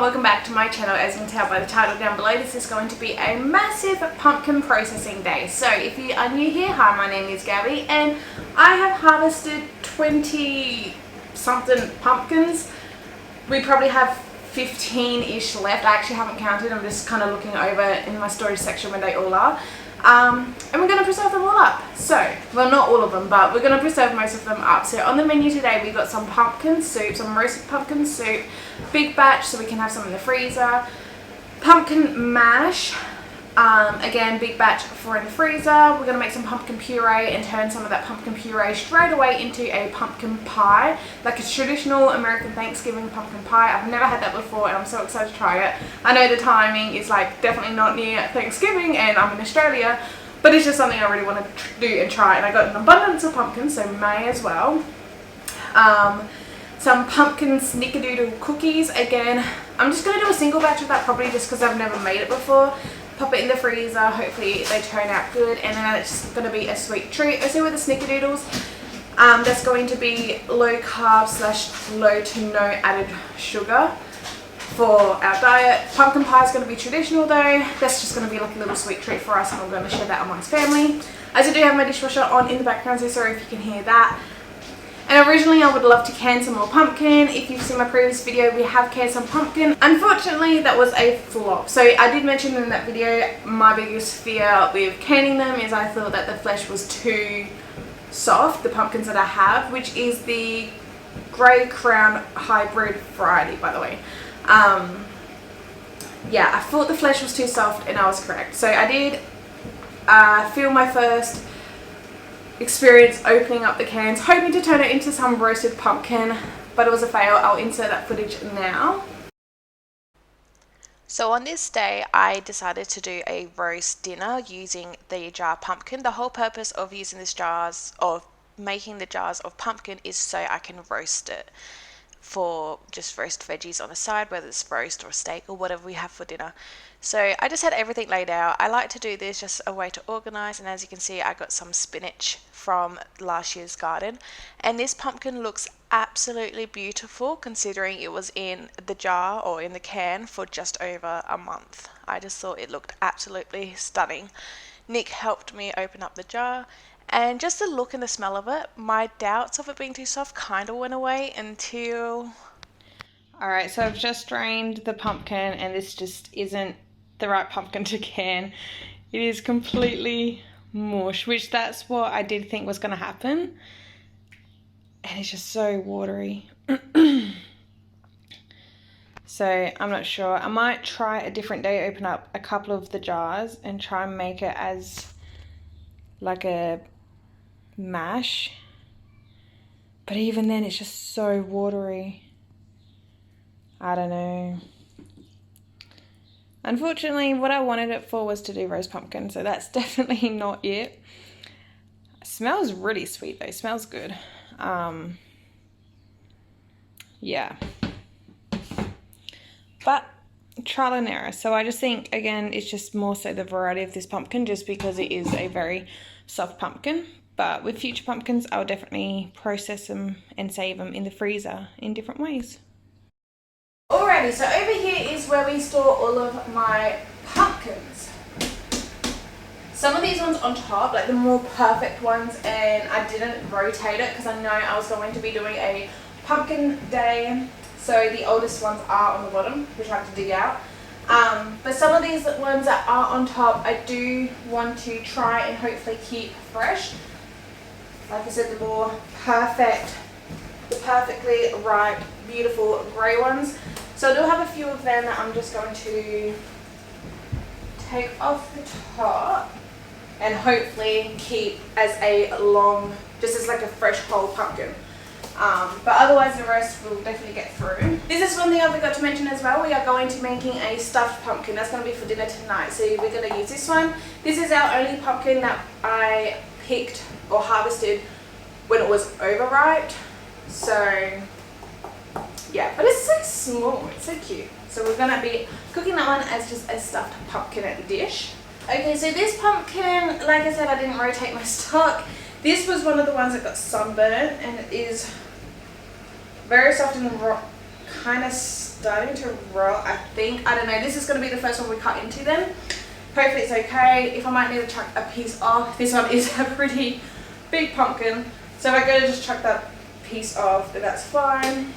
welcome back to my channel. As you can tell by the title down below, this is going to be a massive pumpkin processing day. So if you are new here, hi, my name is Gabby and I have harvested 20 something pumpkins. We probably have 15-ish left. I actually haven't counted. I'm just kind of looking over in my storage section where they all are. And we're going to preserve them all up. So, well, not all of them, but we're going to preserve most of them up. So on the menu today, we've got some pumpkin soup, some roasted pumpkin soup, big batch so we can have some in the freezer, pumpkin mash, again, big batch for in the freezer. We're going to make some pumpkin puree and turn some of that pumpkin puree straight away into a pumpkin pie, like a traditional American Thanksgiving pumpkin pie. I've never had that before and I'm so excited to try it. I know the timing is like definitely not near Thanksgiving and I'm in Australia, but it's just something I really want to do and try, and I got an abundance of pumpkins, so may as well. Some pumpkin snickerdoodle cookies. Again, I'm just going to do a single batch of that probably just because I've never made it before. Pop it in the freezer, hopefully they turn out good, and then it's going to be a sweet treat. Also with the snickerdoodles, that's going to be low carb / low to no added sugar for our diet. Pumpkin pie is going to be traditional though. That's just going to be like a little sweet treat for us, and I'm going to share that amongst family. As I do have my dishwasher on in the background, so sorry if you can hear that. And originally I would love to can some more pumpkin. If you've seen my previous video, we have canned some pumpkin. Unfortunately, that was a flop. So I did mention in that video, my biggest fear with canning them is I thought that the flesh was too soft, the pumpkins that I have, which is the Grey Crown hybrid variety, by the way. Yeah, I thought the flesh was too soft and I was correct. So I did film my first experience opening up the cans, hoping to turn it into some roasted pumpkin, but it was a fail. I'll insert that footage now. So on this day, I decided to do a roast dinner using the jar pumpkin. The whole purpose of using this jars, of making the jars of pumpkin, is so I can roast it for just roast veggies on the side, whether it's roast or steak or whatever we have for dinner. So I just had everything laid out. I like to do this just a way to organize, and as you can see, I got some spinach from last year's garden, and this pumpkin looks absolutely beautiful considering it was in the jar or in the can for just over a month. I just thought it looked absolutely stunning. Nick helped me open up the jar, and just the look and the smell of it, my doubts of it being too soft kind of went away until... Alright, so I've just drained the pumpkin and this just isn't the right pumpkin to can. It is completely mush, which that's what I did think was going to happen. And it's just so watery. So I'm not sure. I might try a different day, open up a couple of the jars and try and make it as like a mash. But even then it's just so watery. I don't know. Unfortunately, what I wanted it for was to do roast pumpkin, so that's definitely not it. It smells really sweet though, it smells good. Yeah. But trial and error. So I just think, again, it's just more so the variety of this pumpkin, just because it is a very soft pumpkin. But with future pumpkins, I'll definitely process them and save them in the freezer in different ways. Alrighty, so over here is where we store all of my pumpkins. Some of these ones on top, like the more perfect ones, and I didn't rotate it because I know I was going to be doing a pumpkin day. So the oldest ones are on the bottom, which I have to dig out. But some of these ones that are on top, I do want to try and hopefully keep fresh. Like I said, the more perfect, the perfectly ripe, beautiful grey ones. So I do have a few of them that I'm just going to take off the top and hopefully keep as a long, just as like a fresh whole pumpkin. But otherwise the rest will definitely get through. This is one thing I forgot to mention as well. We are going to making a stuffed pumpkin. That's going to be for dinner tonight. So we're going to use this one. This is our only pumpkin that I picked or harvested when it was overripe. So yeah, but it's so small, it's so cute. So we're gonna be cooking that one as just a stuffed pumpkin at the dish. Okay, so this pumpkin, like I said, I didn't rotate my stock. This was one of the ones that got sunburned, and it is very soft and kind of starting to rot, I think. I don't know, this is going to be the first one we cut into them. Hopefully it's okay. If I might need to chuck a piece off, this one is a pretty big pumpkin, so if I go to just chuck that piece off, then that's fine.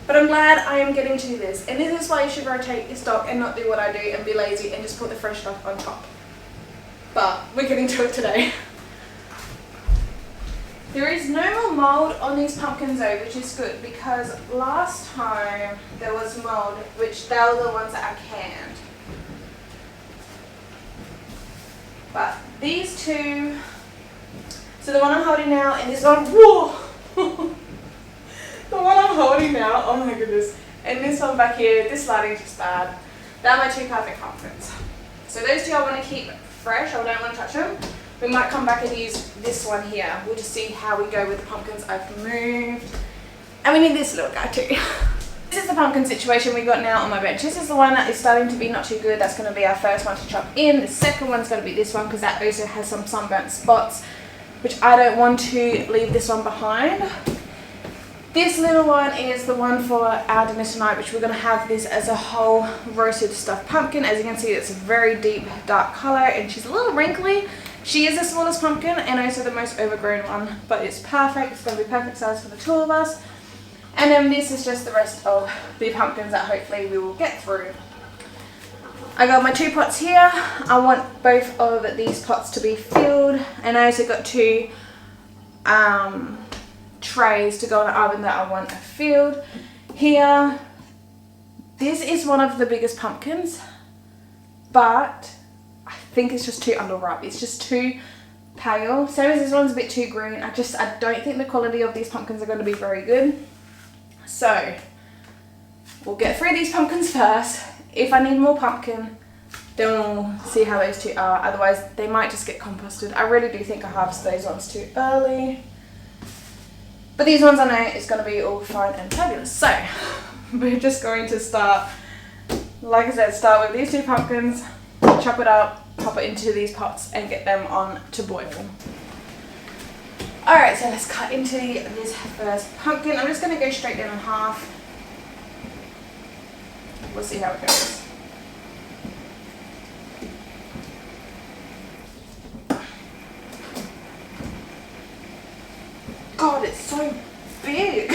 But I'm glad I am getting to do this, and this is why you should rotate your stock and not do what I do and be lazy and just put the fresh stuff on top. But we're getting to it today. There is no more mold on these pumpkins though, which is good, because last time there was mold, which they were the ones that I canned. But these two, so the one I'm holding now and this one, whoa! The one I'm holding now, oh my goodness. And this one back here, this lighting's just bad. They're my two perfect pumpkins. So those two I want to keep fresh, I don't want to touch them. We might come back and use this one here. We'll just see how we go with the pumpkins I've moved. And we need this little guy too. This is the pumpkin situation we got now on my bench. This is the one that is starting to be not too good. That's going to be our first one to chop in. The second one's going to be this one, because that also has some sunburnt spots, which I don't want to leave this one behind. This little one is the one for our dinner tonight, which we're going to have this as a whole roasted stuffed pumpkin. As you can see, it's a very deep dark colour, and she's a little wrinkly. She is the smallest pumpkin and also the most overgrown one, but it's perfect. It's going to be perfect size for the two of us. And then this is just the rest of the pumpkins that hopefully we will get through. I got my two pots here. I want both of these pots to be filled, and I also got two trays to go in the oven that I want filled. Here, this is one of the biggest pumpkins, but I think it's just too underripe. It's just too pale. Same as this one's a bit too green. I don't think the quality of these pumpkins are going to be very good. So we'll get through these pumpkins first. If I need more pumpkin, then we'll see how those two are. Otherwise, they might just get composted. I really do think I harvested those ones too early. But these ones I know it's going to be all fine and fabulous. So we're just going to start, like I said, start with these two pumpkins, chop it up, pop it into these pots and get them on to boil. Alright, so let's cut into this first pumpkin. I'm just going to go straight down in half. We'll see how it goes. God, it's so big.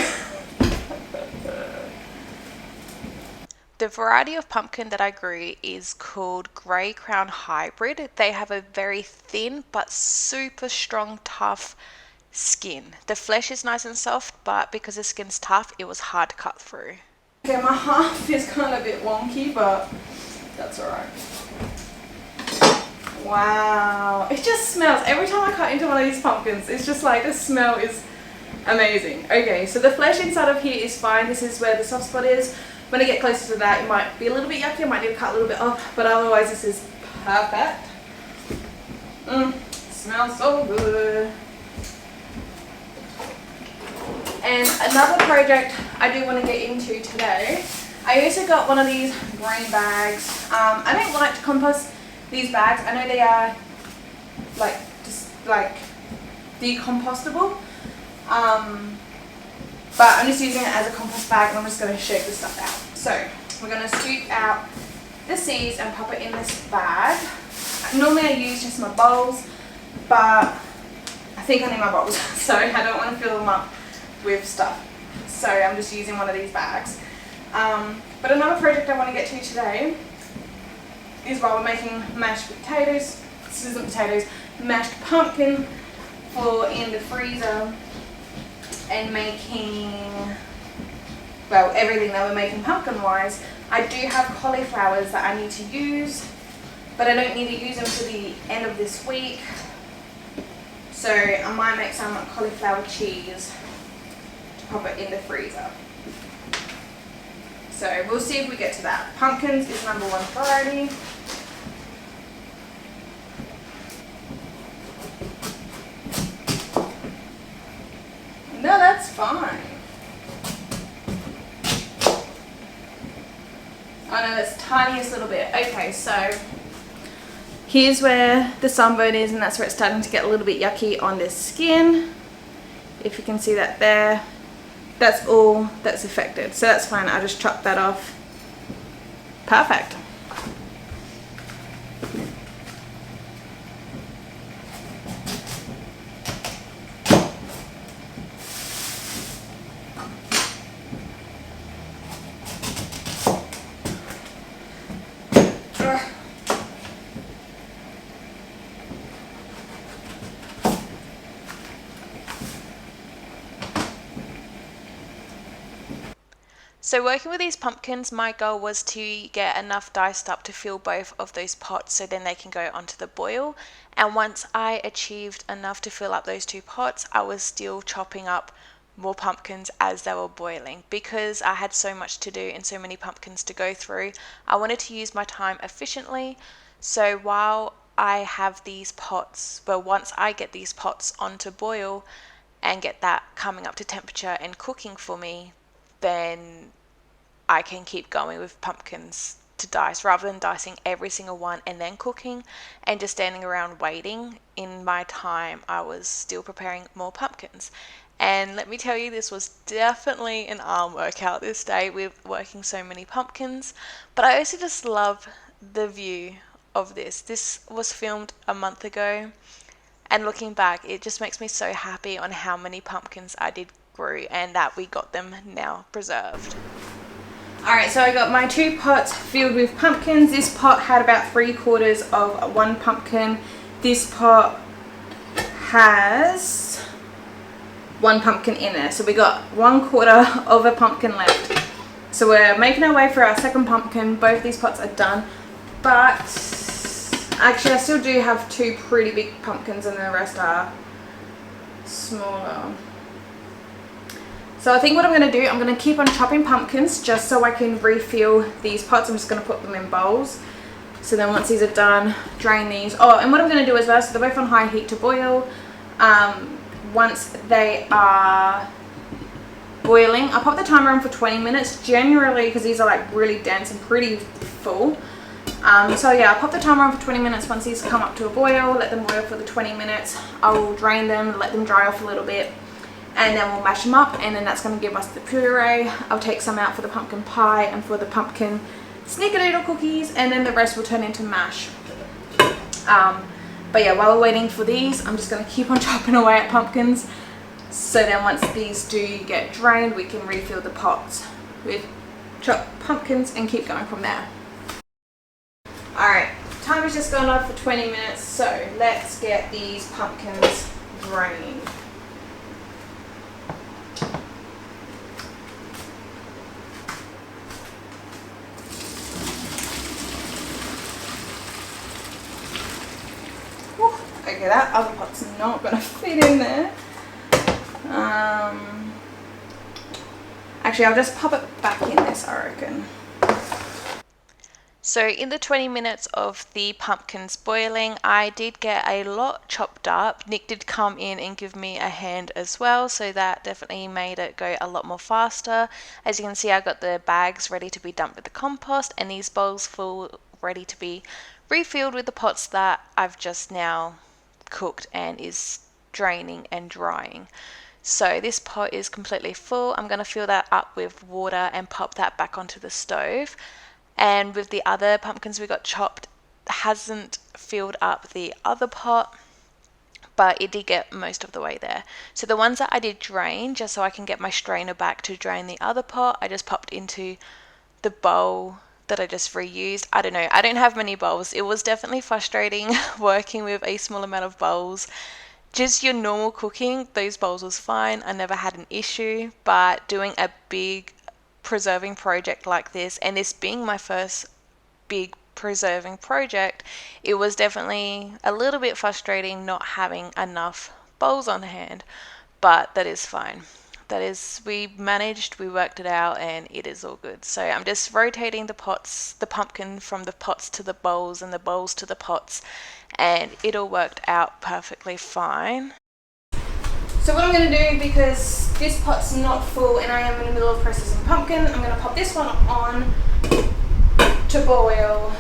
The variety of pumpkin that I grew is called Grey Crown Hybrid. They have a very thin but super strong, tough skin. The flesh is nice and soft, but because the skin's tough, it was hard to cut through. Okay, my half is kind of a bit wonky, but that's alright. Wow, it just smells. Every time I cut into one of these pumpkins, it's just like the smell is amazing. Okay, so the flesh inside of here is fine. This is where the soft spot is. When I get closer to that, it might be a little bit yucky. I might need to cut a little bit off, but otherwise this is perfect. Smells so good. And another project I do want to get into today, I also got one of these green bags. I don't like to compost these bags. I know they are like decompostable, but I'm just using it as a compost bag, and I'm just going to shake this stuff out. So we're going to scoop out the seeds and pop it in this bag. Normally I use just my bowls, but I think I need my bowls, so I don't want to fill them up with stuff. So I'm just using one of these bags. But another project I want to get to today is while we're making mashed potatoes, this isn't potatoes, mashed pumpkin for in the freezer, and making, well, everything that we're making pumpkin wise. I do have cauliflowers that I need to use, but I don't need to use them to the end of this week. So I might make some cauliflower cheese to pop it in the freezer. So we'll see if we get to that. Pumpkins is number one priority. No, that's fine. I know that's the tiniest little bit. Okay, so here's where the sunburn is, and that's where it's starting to get a little bit yucky on the skin. If you can see that there, that's all that's affected. So that's fine, I'll just chop that off. Perfect. So working with these pumpkins, my goal was to get enough diced up to fill both of those pots so then they can go onto the boil. And once I achieved enough to fill up those 2 pots, I was still chopping up more pumpkins as they were boiling. Because I had so much to do and so many pumpkins to go through, I wanted to use my time efficiently. So while I have these pots, well, once I get these pots onto boil and get that coming up to temperature and cooking for me, then I can keep going with pumpkins to dice rather than dicing every single one and then cooking and just standing around waiting. In my time, I was still preparing more pumpkins. And let me tell you, this was definitely an arm workout this day with working so many pumpkins. But I also just love the view of this. This was filmed a month ago, and looking back, it just makes me so happy on how many pumpkins I did grow and that we got them now preserved. Alright, so I got my 2 pots filled with pumpkins. This pot had about 3/4 of 1 pumpkin. This pot has 1 pumpkin in there. So we got 1/4 of a pumpkin left. So we're making our way for our second pumpkin. Both these pots are done. But actually I still do have 2 pretty big pumpkins and the rest are smaller. So I think what I'm going to do, I'm going to keep on chopping pumpkins just so I can refill these pots. I'm just going to put them in bowls. So then once these are done, drain these. Oh, and what I'm going to do as well, so they're both on high heat to boil. Once they are boiling, I'll pop the timer on for 20 minutes. Generally, because these are like really dense and pretty full. So yeah, I'll pop the timer on for 20 minutes. Once these come up to a boil, let them boil for the 20 minutes. I will drain them, let them dry off a little bit. And then we'll mash them up, and then that's going to give us the puree. I'll take some out for the pumpkin pie and for the pumpkin snickerdoodle cookies, and then the rest will turn into mash. But yeah, while we're waiting for these, I'm just going to keep on chopping away at pumpkins. So then once these do get drained, we can refill the pots with chopped pumpkins and keep going from there. Alright, time has just gone off for 20 minutes, so let's get these pumpkins drained. Okay, that other pot's not going to fit in there. Actually, I'll just pop it back in this, I reckon. So in the 20 minutes of the pumpkins boiling, I did get a lot chopped up. Nick did come in and give me a hand as well, so that definitely made it go a lot more faster. As you can see, I got the bags ready to be dumped with the compost, and these bowls full ready to be refilled with the pots that I've just now cooked and is draining and drying. So this pot is completely full. I'm going to fill that up with water and pop that back onto the stove. And with the other pumpkins we got chopped, hasn't filled up the other pot, but it did get most of the way there. So the ones that I did drain, just so I can get my strainer back to drain the other pot, I just popped into the bowl that I just reused. I don't know, I don't have many bowls. It was definitely frustrating working with a small amount of bowls. Just your normal cooking, those bowls was fine. I never had an issue, but doing a big preserving project like this, and this being my first big preserving project, it was definitely a little bit frustrating not having enough bowls on hand, but that is fine. That is, we managed, we worked it out, and it is all good. So I'm just rotating the pots, the pumpkin from the pots to the bowls and the bowls to the pots, and it all worked out perfectly fine. So what I'm going to do, because this pot's not full and I am in the middle of processing pumpkin, I'm going to pop this one on to boil.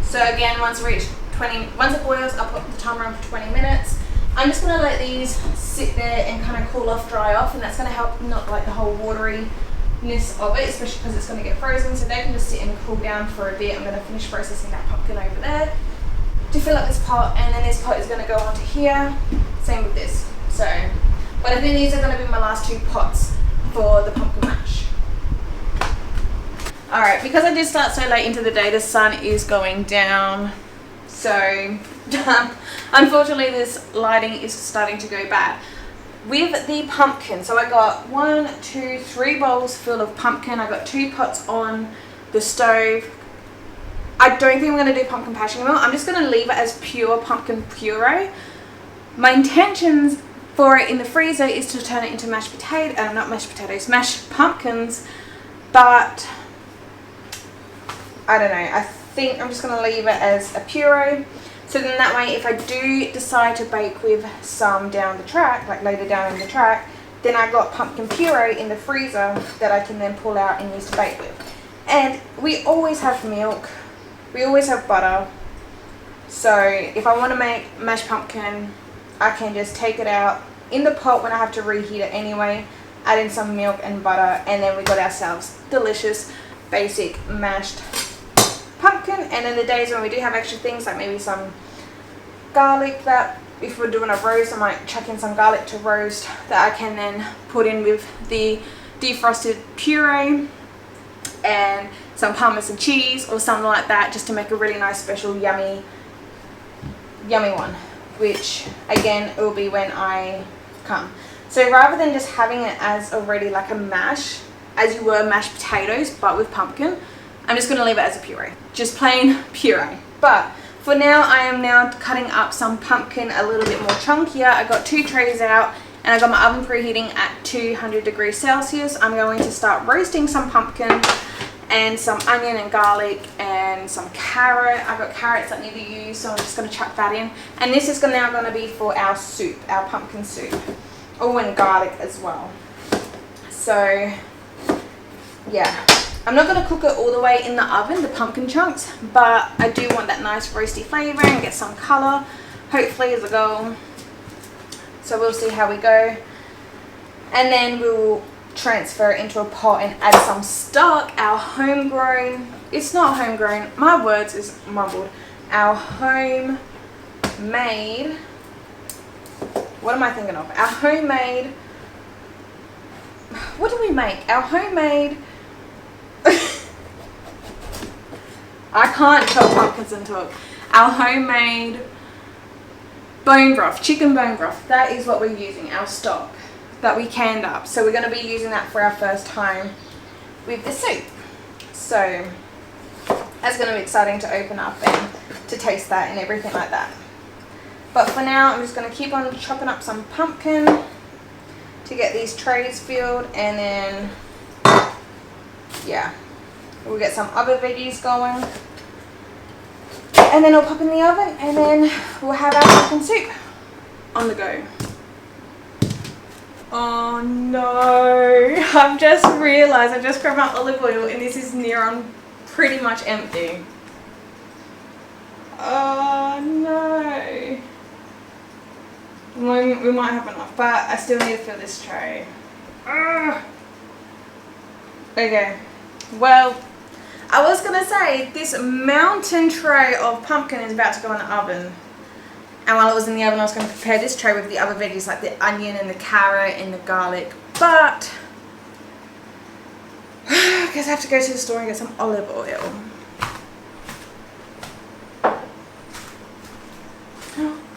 So again, once it boils, I'll put the timer on for 20 minutes. I'm just going to let these sit there and kind of cool off, dry off, and that's going to help not like the whole watery of it, especially because it's going to get frozen, so they can just sit and cool down for a bit. I'm going to finish processing that pumpkin over there to fill up this pot, and then this pot is going to go onto here. Same with this. So, but I think these are going to be my last 2 pots for the pumpkin mash. Alright, because I did start so late into the day, the sun is going down, so unfortunately this lighting is starting to go bad. With the pumpkin, so I got 1, 2, 3 bowls full of pumpkin. I got 2 pots on the stove. I don't think I'm going to do pumpkin patch anymore. I'm just going to leave it as pure pumpkin puree. My intentions for it in the freezer is to turn it into mashed pumpkins, but I don't know. I think I'm just going to leave it as a puree. So then that way, if I do decide to bake with some down the track, like later down in the track, then I've got pumpkin puree in the freezer that I can then pull out and use to bake with. And we always have milk. We always have butter. So if I want to make mashed pumpkin, I can just take it out in the pot when I have to reheat it anyway, add in some milk and butter, and then we got ourselves delicious, basic mashed pumpkin. And then the days when we do have extra things, like maybe some garlic, that if we're doing a roast, I might chuck in some garlic to roast that I can then put in with the defrosted puree and some parmesan cheese or something like that, just to make a really nice special yummy one, which again it will be when I come. So rather than just having it as already like a mash, as you were mashed potatoes but with pumpkin, I'm just going to leave it as a puree, just plain puree. But for now, I am now cutting up some pumpkin a little bit more chunkier. I got 2 trays out and I got my oven preheating at 200 degrees Celsius. I'm going to start roasting some pumpkin and some onion and garlic and some carrot. I got carrots that need to use, so I'm just going to chuck that in. And this is now going to be for our soup, our pumpkin soup. Oh, and garlic as well. So yeah, I'm not going to cook it all the way in the oven, the pumpkin chunks, but I do want that nice roasty flavour and get some colour, hopefully, as I go. So we'll see how we go. And then we'll transfer into a pot and add some stock, our homegrown, it's not homegrown, my words is mumbled, our homemade, what am I thinking of? Our homemade, what do we make? Our homemade, I can't chop pumpkins and talk. Our homemade bone broth, chicken bone broth, that is what we're using, our stock that we canned up. So we're going to be using that for our first time with the soup. So that's going to be exciting to open up and to taste that and everything like that. But for now, I'm just going to keep on chopping up some pumpkin to get these trays filled, and then yeah, we'll get some other veggies going, and then I'll pop in the oven, and then we'll have our pumpkin soup on the go. Oh no, I've just realised I just grabbed my olive oil and this is near on pretty much empty. Oh no. We might have enough, but I still need to fill this tray. Ugh. Okay, well, I was going to say this mountain tray of pumpkin is about to go in the oven. And while it was in the oven, I was going to prepare this tray with the other veggies like the onion and the carrot and the garlic. But I guess I have to go to the store and get some olive oil.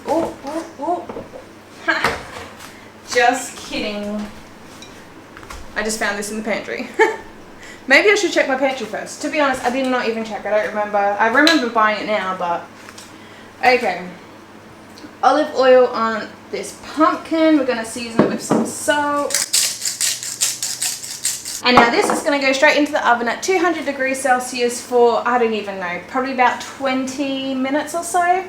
Oh. Just kidding. I just found this in the pantry. Maybe I should check my pantry first. To be honest, I did not even check. I don't remember. I remember buying it now, but okay. Olive oil on this pumpkin. We're going to season it with some salt. And now this is going to go straight into the oven at 200 degrees Celsius for, I don't even know, probably about 20 minutes or so.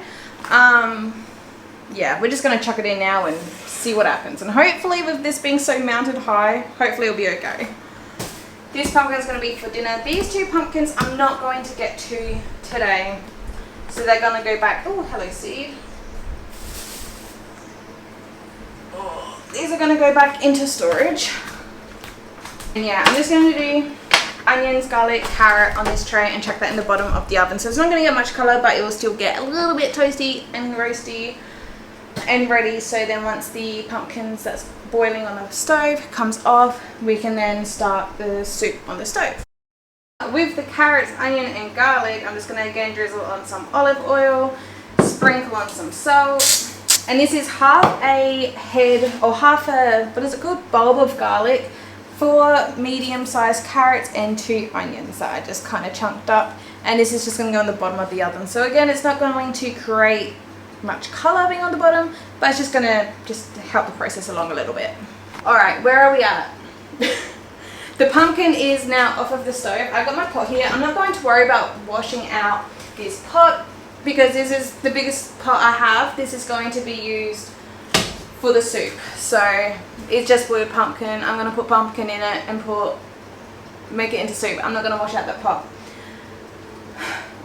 Yeah, we're just going to chuck it in now and see what happens. And hopefully with this being so mounted high, hopefully it'll be okay. This pumpkin is going to be for dinner. These 2 pumpkins I'm not going to get to today. So they're going to go back. Oh, hello, seed. These are going to go back into storage. And yeah, I'm just going to do onions, garlic, carrot on this tray and chuck that in the bottom of the oven. So it's not going to get much color, but it will still get a little bit toasty and roasty and ready. So then once the pumpkins that's boiling on the stove comes off, we can then start the soup on the stove. With the carrots, onion and garlic, I'm just going to again drizzle on some olive oil, sprinkle on some salt, and this is half a head or half a, what is it called, bulb of garlic, 4 medium-sized carrots and 2 onions that I just kind of chunked up, and this is just going to go on the bottom of the oven. So again, it's not going to create much color being on the bottom, but it's just going to help the process along a little bit. Alright, where are we at? The pumpkin is now off of the stove. I got my pot here. I'm not going to worry about washing out this pot because this is the biggest pot I have. This is going to be used for the soup. So it's just boiled pumpkin. I'm going to put pumpkin in it and make it into soup. I'm not going to wash out that pot.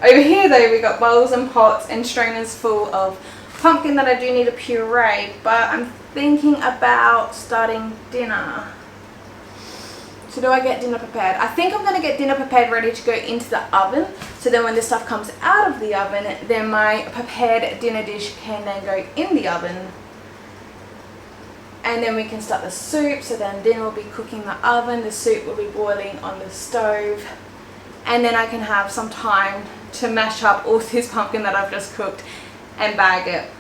Over here though, we got bowls and pots and strainers full of pumpkin that I do need to puree, but I'm thinking about starting dinner. So do I get dinner prepared? I think I'm going to get dinner prepared ready to go into the oven. So then when the stuff comes out of the oven, then my prepared dinner dish can then go in the oven. And then we can start the soup. So then dinner will be cooking in the oven. The soup will be boiling on the stove. And then I can have some time to mash up all this pumpkin that I've just cooked and bag it.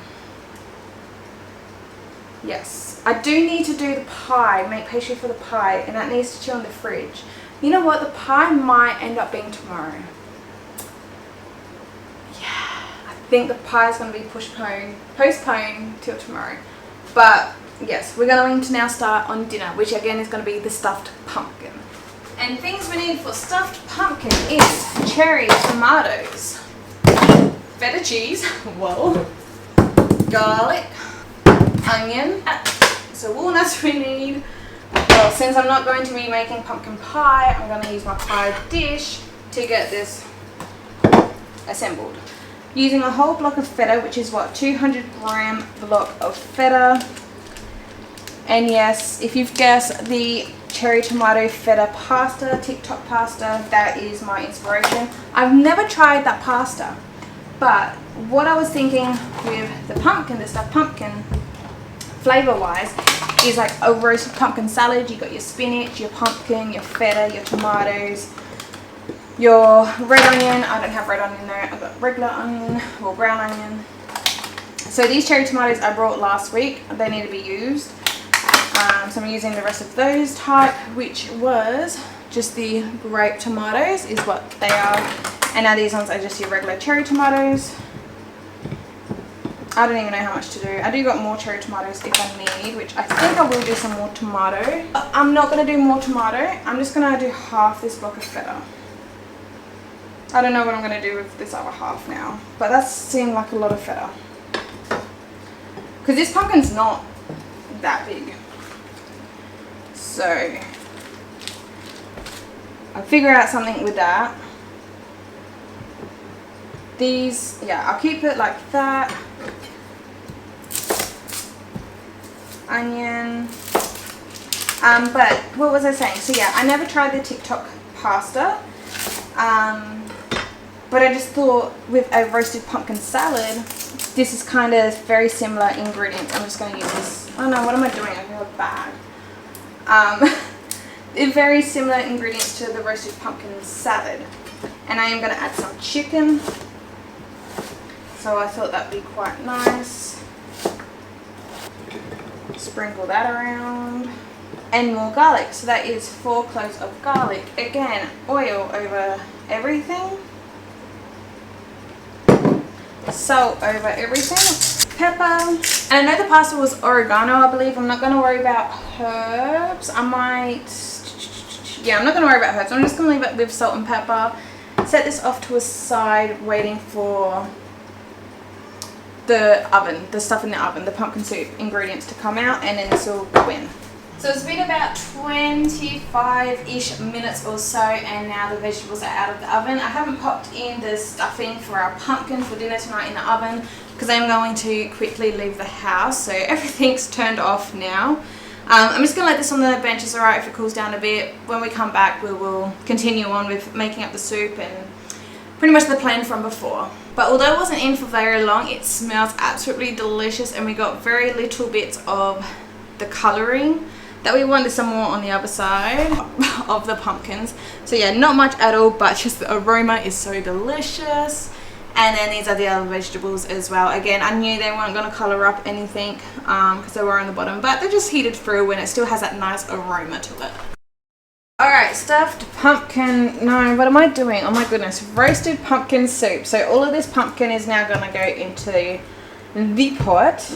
Yes, I do need to do the pie, make pastry for the pie, and that needs to chill in the fridge. You know what, the pie might end up being tomorrow. Yeah, I think the pie is going to be postponed till tomorrow. But yes, we're going to now start on dinner, which again is going to be the stuffed pumpkin. And things we need for stuffed pumpkin is cherry tomatoes, feta cheese, whoa, garlic, onion, so walnuts we need. Well, since I'm not going to be making pumpkin pie, I'm going to use my pie dish to get this assembled. Using a whole block of feta, which is what, 200-gram block of feta. And yes, if you've guessed, the cherry tomato feta pasta, TikTok pasta, that is my inspiration. I've never tried that pasta, but what I was thinking with the pumpkin, the stuffed pumpkin, flavor-wise, is like a roasted pumpkin salad. You got your spinach, your pumpkin, your feta, your tomatoes, your red onion. I don't have red onion though. I've got regular onion or brown onion. So these cherry tomatoes I brought last week. They need to be used. So I'm using the rest of those type, which was just the grape tomatoes is what they are. And now these ones are just your regular cherry tomatoes. I don't even know how much to do. I do got more cherry tomatoes if I need, which I think I will do some more tomato. I'm not going to do more tomato. I'm just going to do half this block of feta. I don't know what I'm going to do with this other half now, but that seemed like a lot of feta. Because this pumpkin's not that big. So I'll figure out something with that. These, yeah, I'll keep it like that. Onion. But what was I saying? So yeah, I never tried the TikTok pasta. But I just thought with a roasted pumpkin salad, this is kind of very similar ingredients. I'm just going to use this. Oh no, what am I doing? I have a bag. They're very similar ingredients to the roasted pumpkin salad. And I am going to add some chicken. So I thought that'd be quite nice. Sprinkle that around. And more garlic. So that is 4 cloves of garlic. Again, oil over everything. Salt over everything. Pepper. And I know the pasta was oregano, I believe. I'm not going to worry about herbs. I'm not going to worry about herbs. I'm just going to leave it with salt and pepper. Set this off to a side, waiting for the oven, the stuff in the oven, the pumpkin soup ingredients to come out, and then this will go in. So it's been about 25-ish minutes or so, and now the vegetables are out of the oven. I haven't popped in the stuffing for our pumpkin for dinner tonight in the oven because I'm going to quickly leave the house, so everything's turned off now. I'm just gonna let this on the bench. It's alright if it cools down a bit. When we come back, we will continue on with making up the soup and pretty much the plan from before. But although it wasn't in for very long, it smells absolutely delicious, and we got very little bits of the colouring that we wanted some more on the other side of the pumpkins. So yeah, not much at all, but just the aroma is so delicious. And then these are the other vegetables as well. Again, I knew they weren't going to colour up anything because they were on the bottom, but they're just heated through and it still has that nice aroma to it. Alright, stuffed pumpkin, no, what am I doing? Oh my goodness, roasted pumpkin soup. So all of this pumpkin is now going to go into the pot,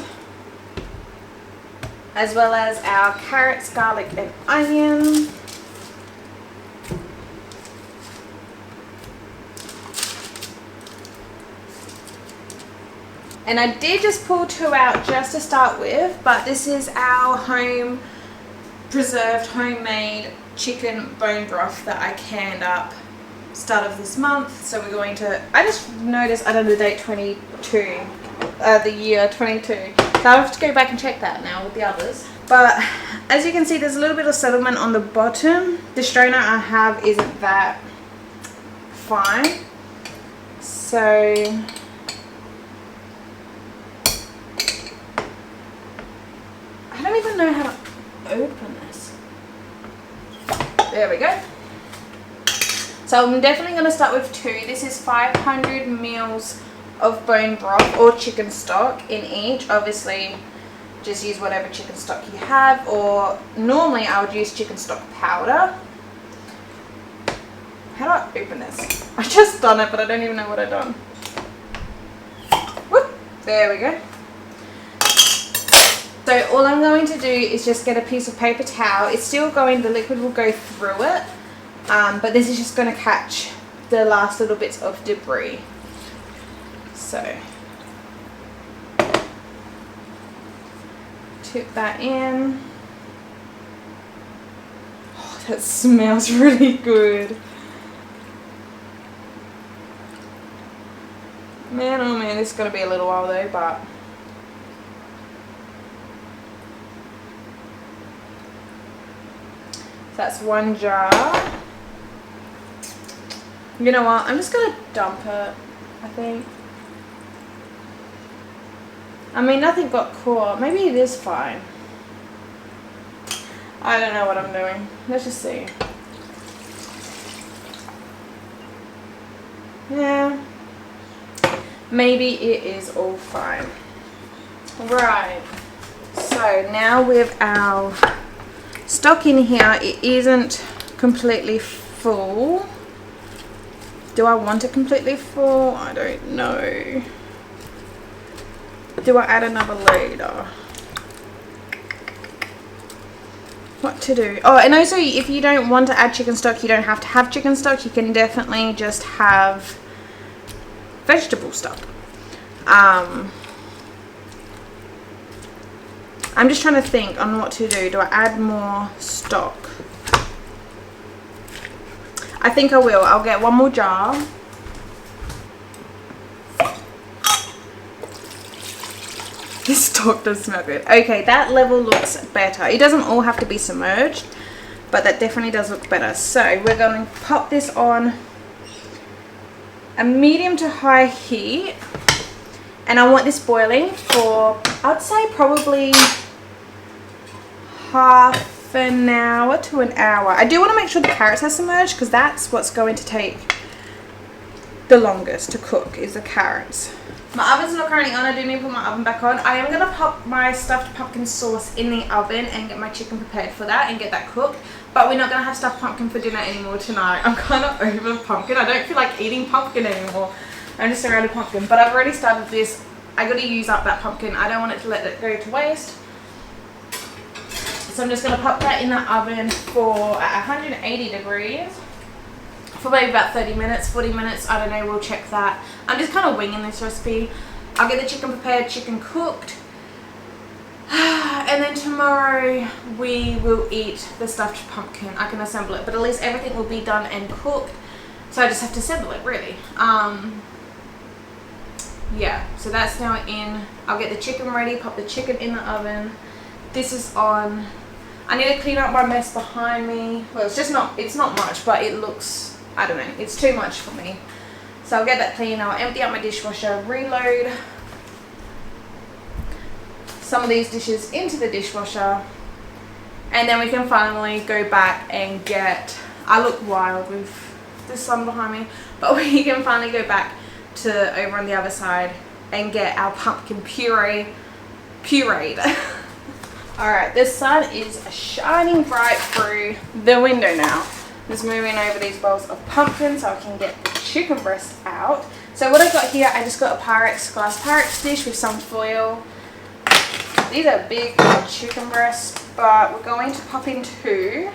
as well as our carrots, garlic and onion. And I did just pull 2 out just to start with, but this is our home preserved homemade chicken bone broth that I canned up start of this month. So we're going to, I just noticed I done the date 22, the year 22. So I'll have to go back and check that now with the others. But as you can see, there's a little bit of settlement on the bottom. The strainer I have isn't that fine. So I don't even know how to open this. There we go. So I'm definitely going to start with 2. This is 500 mils of bone broth or chicken stock in each. Obviously, just use whatever chicken stock you have, or normally I would use chicken stock powder. How do I open this? I just done it, but I don't even know what I've done. Whoop, there we go. So all I'm going to do is just get a piece of paper towel. It's still going, the liquid will go through it, but this is just going to catch the last little bits of debris. So tip that in. Oh, that smells really good. Man, oh man, this is going to be a little while though, but that's 1 jar. You know what? I'm just going to dump it, I think. I mean, nothing got caught. Maybe it is fine. I don't know what I'm doing. Let's just see. Yeah. Maybe it is all fine. Right. So now with our stock in here, it isn't completely full. Do I want it completely full? I don't know. Do I add another later? What to do? Oh, and also if you don't want to add chicken stock, you don't have to have chicken stock. You can definitely just have vegetable stock. I'm just trying to think on what to do. Do I add more stock? I think I will. I'll get 1 more jar. This stock does smell good. Okay, that level looks better. It doesn't all have to be submerged, but that definitely does look better. So we're going to pop this on a medium to high heat. And I want this boiling for, I'd say probably half an hour to an hour. I do want to make sure the carrots are submerged because that's what's going to take the longest to cook, is the carrots. My oven's not currently on. I do need to put my oven back on. I am going to pop my stuffed pumpkin sauce in the oven and get my chicken prepared for that and get that cooked. But we're not going to have stuffed pumpkin for dinner anymore tonight. I'm kind of over pumpkin. I don't feel like eating pumpkin anymore. I'm just around a pumpkin. But I've already started this. I got to use up that pumpkin. I don't want it to let it go to waste. So I'm just going to pop that in the oven for at 180 degrees. For maybe about 30 minutes, 40 minutes, I don't know, we'll check that. I'm just kind of winging this recipe. I'll get the chicken prepared, chicken cooked. And then tomorrow we will eat the stuffed pumpkin. I can assemble it, but at least everything will be done and cooked. So I just have to assemble it, really. Yeah, so that's now in. I'll get the chicken ready, pop the chicken in the oven. This is on. I need to clean up my mess behind me. Well, it's not much, but it looks, I don't know, it's too much for me. So I'll get that clean. I'll empty out my dishwasher, reload some of these dishes into the dishwasher, and then we can finally go back and get, I look wild with the sun behind me, but we can finally go back to over on the other side and get our pumpkin pureed. Alright, the sun is shining bright through the window now. Just moving over these bowls of pumpkin so I can get the chicken breast out. So what I've got here, I just got a glass Pyrex dish with some foil. These are big chicken breasts, but we're going to pop in 2.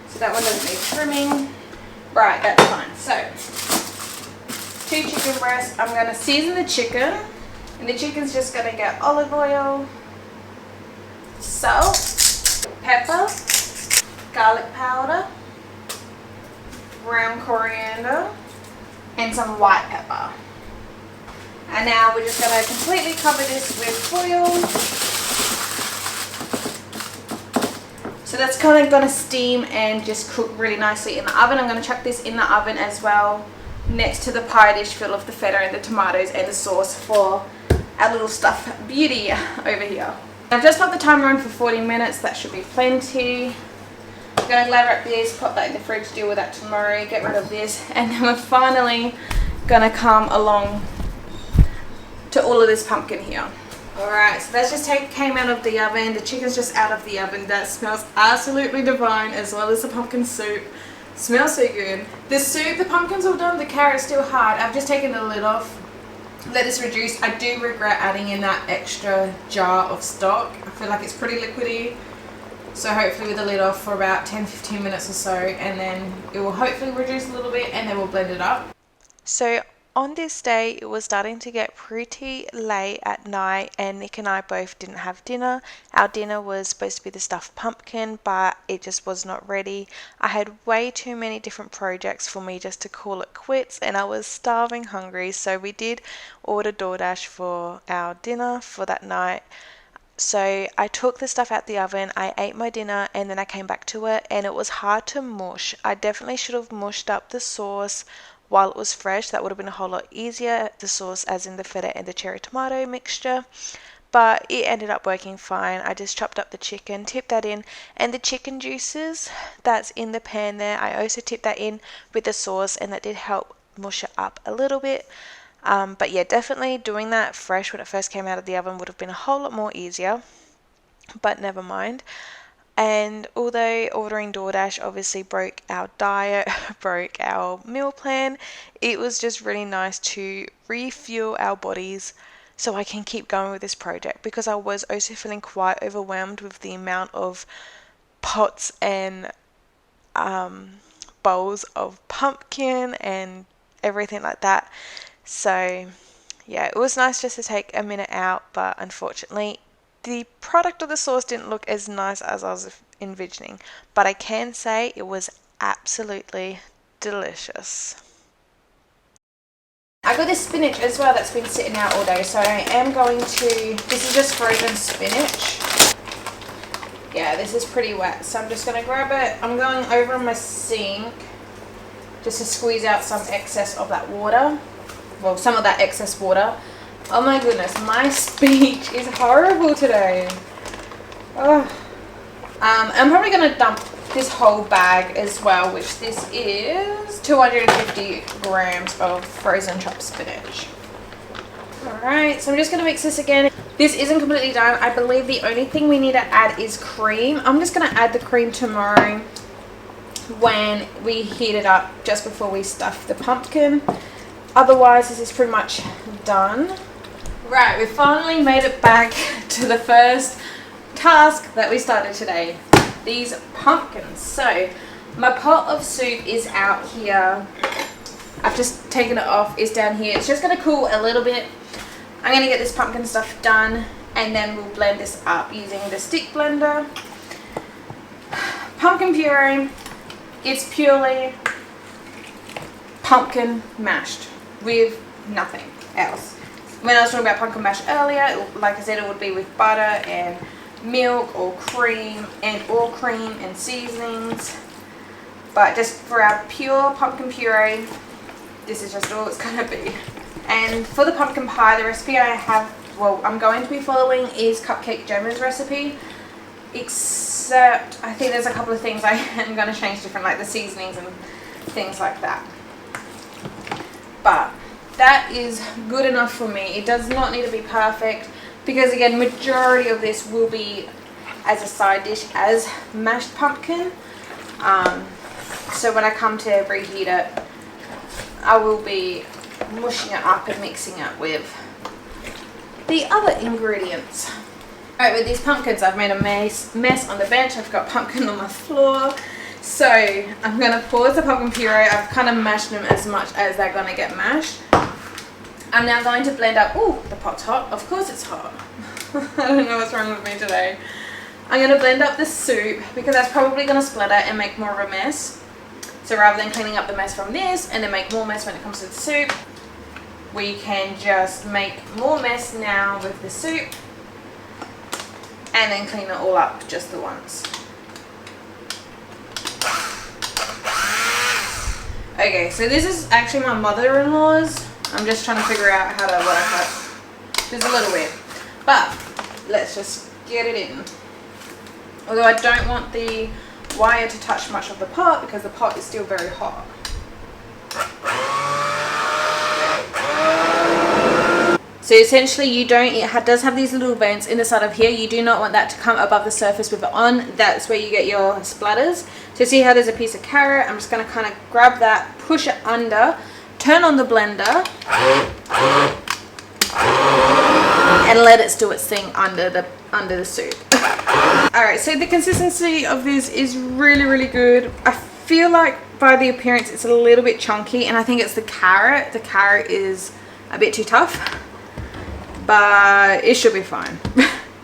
So that one doesn't need trimming. Right, that's fine. So, 2 chicken breasts. I'm going to season the chicken. And the chicken's just going to get olive oil, salt, pepper, garlic powder, brown coriander, and some white pepper. And now we're just going to completely cover this with foil. So that's kind of going to steam and just cook really nicely in the oven. I'm going to chuck this in the oven as well, next to the pie dish full of the feta and the tomatoes and the sauce for our little stuffed beauty over here. I've just popped the timer on for 40 minutes. That should be plenty. I'm going to glad wrap this, pop that in the fridge, deal with that tomorrow, get rid of this, and then we're finally going to come along to all of this pumpkin here. Alright, so that's just came out of the oven. The chicken's just out of the oven. That smells absolutely divine, as well as the pumpkin soup. Smells so good. The soup, the pumpkin's all done, the carrot's still hard. I've just taken the lid off, let this reduce. I do regret adding in that extra jar of stock. I feel like it's pretty liquidy. So hopefully with the lid off for about 10-15 minutes or so, and then it will hopefully reduce a little bit, and then we'll blend it up. So on this day, it was starting to get pretty late at night, and Nick and I both didn't have dinner. Our dinner was supposed to be the stuffed pumpkin, but it just was not ready. I had way too many different projects for me just to call it quits, and I was starving hungry, so we did order DoorDash for our dinner for that night. So I took the stuff out the oven, I ate my dinner, and then I came back to it, and it was hard to mush. I definitely should have mushed up the sauce while it was fresh. That would have been a whole lot easier, the sauce as in the feta and the cherry tomato mixture, but it ended up working fine. I just chopped up the chicken, tipped that in, and the chicken juices that's in the pan there, I also tipped that in with the sauce, and that did help mush it up a little bit. But yeah, definitely doing that fresh when it first came out of the oven would have been a whole lot more easier, but never mind. And although ordering DoorDash obviously broke our diet, broke our meal plan, it was just really nice to refuel our bodies so I can keep going with this project, because I was also feeling quite overwhelmed with the amount of pots and bowls of pumpkin and everything like that. So yeah, it was nice just to take a minute out, but unfortunately the product of the sauce didn't look as nice as I was envisioning, but I can say it was absolutely delicious. I got this spinach as well that's been sitting out all day, so I am going to, this is just frozen spinach. Yeah, this is pretty wet, so I'm just going to grab it. I'm going over my sink just to squeeze out some excess of that water. Well, some of that excess water. Oh my goodness, my speech is horrible today. Oh. I'm probably going to dump this whole bag as well, which this is 250 grams of frozen chopped spinach. Alright, so I'm just going to mix this again. This isn't completely done. I believe the only thing we need to add is cream. I'm just going to add the cream tomorrow when we heat it up just before we stuff the pumpkin. Otherwise, this is pretty much done. Right, we finally made it back to the first task that we started today. These pumpkins. So, my pot of soup is out here. I've just taken it off. It's down here. It's just going to cool a little bit. I'm going to get this pumpkin stuff done, and then we'll blend this up using the stick blender. Pumpkin puree. It's purely pumpkin mashed with nothing else. When I was talking about pumpkin mash earlier, like I said, it would be with butter and milk or cream and seasonings. But just for our pure pumpkin puree, this is just all it's going to be. And for the pumpkin pie, the recipe I have, well, I'm going to be following is Cupcake Gemma's recipe. Except, I think there's a couple of things I am going to change different, like the seasonings and things like that. But that is good enough for me. It does not need to be perfect because, again, majority of this will be as a side dish as mashed pumpkin. So when I come to reheat it, I will be mushing it up and mixing it with the other ingredients. Alright, with these pumpkins, I've made a mess on the bench. I've got pumpkin on my floor. So I'm going to pause the pumpkin puree. I've kind of mashed them as much as they're going to get mashed. I'm now going to blend up. Oh, the pot's hot. Of course it's hot. I don't know what's wrong with me today. I'm going to blend up the soup because that's probably going to splatter and make more of a mess. So rather than cleaning up the mess from this and then make more mess when it comes to the soup, we can just make more mess now with the soup and then clean it all up just the once. Okay, so this is actually my mother-in-law's. I'm just trying to figure out how to work it. It's a little weird, but let's just get it in. Although I don't want the wire to touch much of the pot because the pot is still very hot. So essentially you don't, it does have these little vents in the side of here. You do not want that to come above the surface with it on. That's where you get your splatters. So see how there's a piece of carrot? I'm just going to kind of grab that, push it under, turn on the blender and let it do its thing under the soup. Alright, so the consistency of this is really, really good. I feel like by the appearance it's a little bit chunky, and I think it's the carrot. The carrot is a bit too tough, but it should be fine.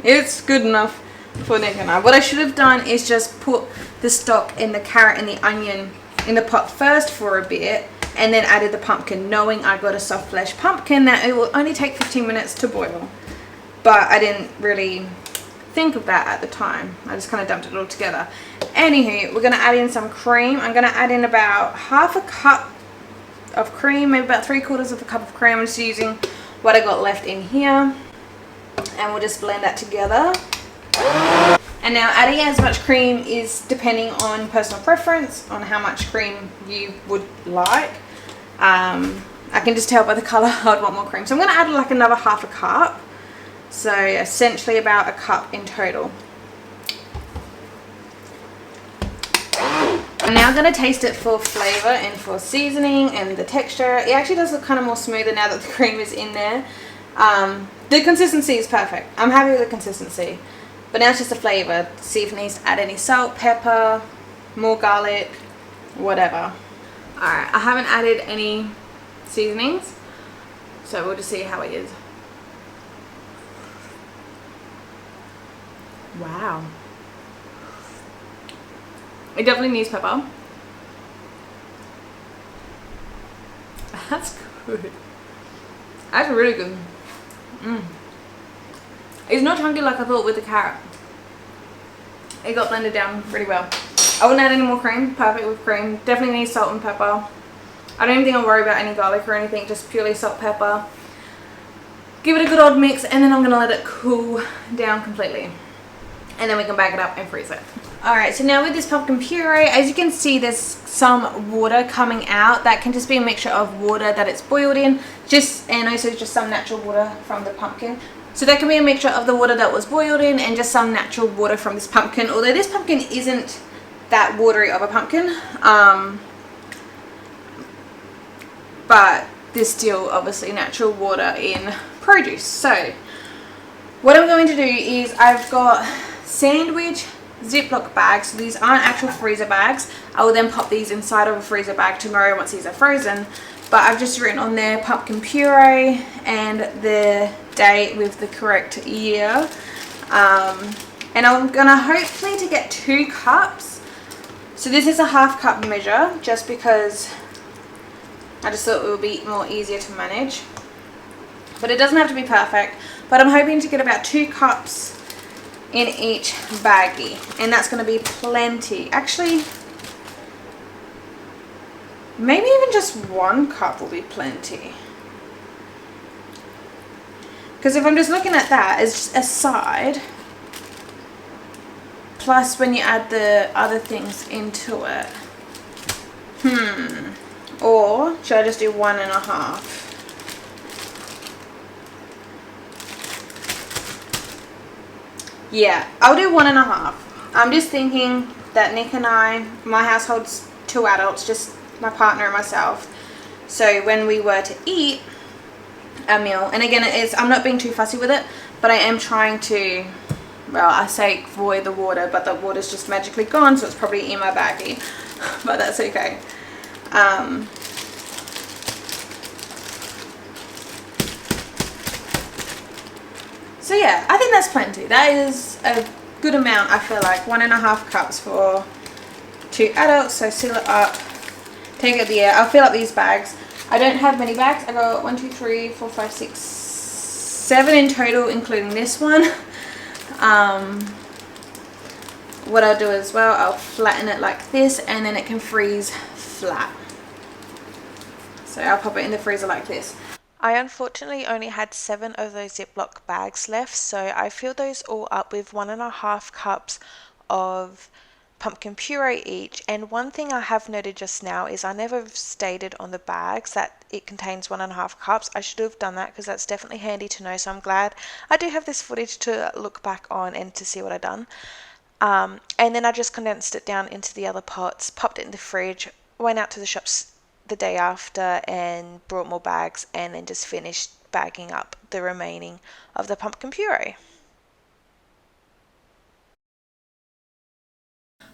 It's good enough for Nick and I. What I should have done is just put the stock and the carrot and the onion in the pot first for a bit and then added the pumpkin, knowing I got a soft flesh pumpkin that it will only take 15 minutes to boil. But I didn't really think of that at the time. I just kind of dumped it all together. Anywho, we're going to add in some cream. I'm going to add in about half a cup of cream, maybe about 3/4 of a cup of cream. I'm just using what I got left in here, and we'll just blend that together. And now adding as much cream is depending on personal preference, on how much cream you would like. I can just tell by the color I'd want more cream, so I'm going to add like another half a cup. So essentially about a cup in total. I'm now going to taste it for flavor and for seasoning and the texture. It actually does look kind of more smoother now that the cream is in there. The consistency is perfect. I'm happy with the consistency. But now it's just the flavor. See if it needs to add any salt, pepper, more garlic, whatever. Alright, I haven't added any seasonings, so we'll just see how it is. Wow. It definitely needs pepper. That's good. That's really good. It's not chunky like I thought with the carrot. It got blended down pretty well. I wouldn't add any more cream. Perfect with cream. Definitely needs salt and pepper. I don't even think I'll worry about any garlic or anything. Just purely salt, pepper. Give it a good old mix, and then I'm going to let it cool down completely. And then we can bag it up and freeze it. Alright, so now with this pumpkin puree, as you can see, there's some water coming out. That can just be a mixture of water that it's boiled in, and also just some natural water from the pumpkin. So that can be a mixture of the water that was boiled in and just some natural water from this pumpkin. Although this pumpkin isn't that watery of a pumpkin, but there's still obviously natural water in produce. So what I'm going to do is I've got sandwich Ziploc bags. So these aren't actual freezer bags. I will then pop these inside of a freezer bag tomorrow once these are frozen. But I've just written on there pumpkin puree and the date with the correct year. And I'm gonna hopefully to get 2 cups. So this is a half cup measure, just because I just thought it would be more easier to manage. But it doesn't have to be perfect. But I'm hoping to get about 2 cups in each baggie, and that's going to be plenty. Actually, maybe even just 1 cup will be plenty. Because if I'm just looking at that as a side, plus when you add the other things into it, or should I just do 1.5? Yeah, I'll do 1.5. I'm just thinking that Nick and I, my household's 2 adults, just my partner and myself. So when we were to eat a meal, and again, I'm not being too fussy with it, but I am trying to, well, I say avoid the water, but the water's just magically gone, so it's probably in my baggie, but that's okay. So yeah, I think that's plenty. That is a good amount, I feel like. 1.5 cups for 2 adults. So seal it up, take it the air. I'll fill up these bags. I don't have many bags. I got 1, 2, 3, 4, 5, 6, 7 in total, including this one. What I'll do as well, I'll flatten it like this, and then it can freeze flat. So I'll pop it in the freezer like this. I unfortunately only had 7 of those Ziploc bags left, so I filled those all up with 1.5 cups of pumpkin puree each. And one thing I have noted just now is I never stated on the bags that it contains 1.5 cups. I should have done that because that's definitely handy to know, so I'm glad I do have this footage to look back on and to see what I've done. And then I just condensed it down into the other pots, popped it in the fridge, went out to the shops the day after and brought more bags, and then just finished bagging up the remaining of the pumpkin puree.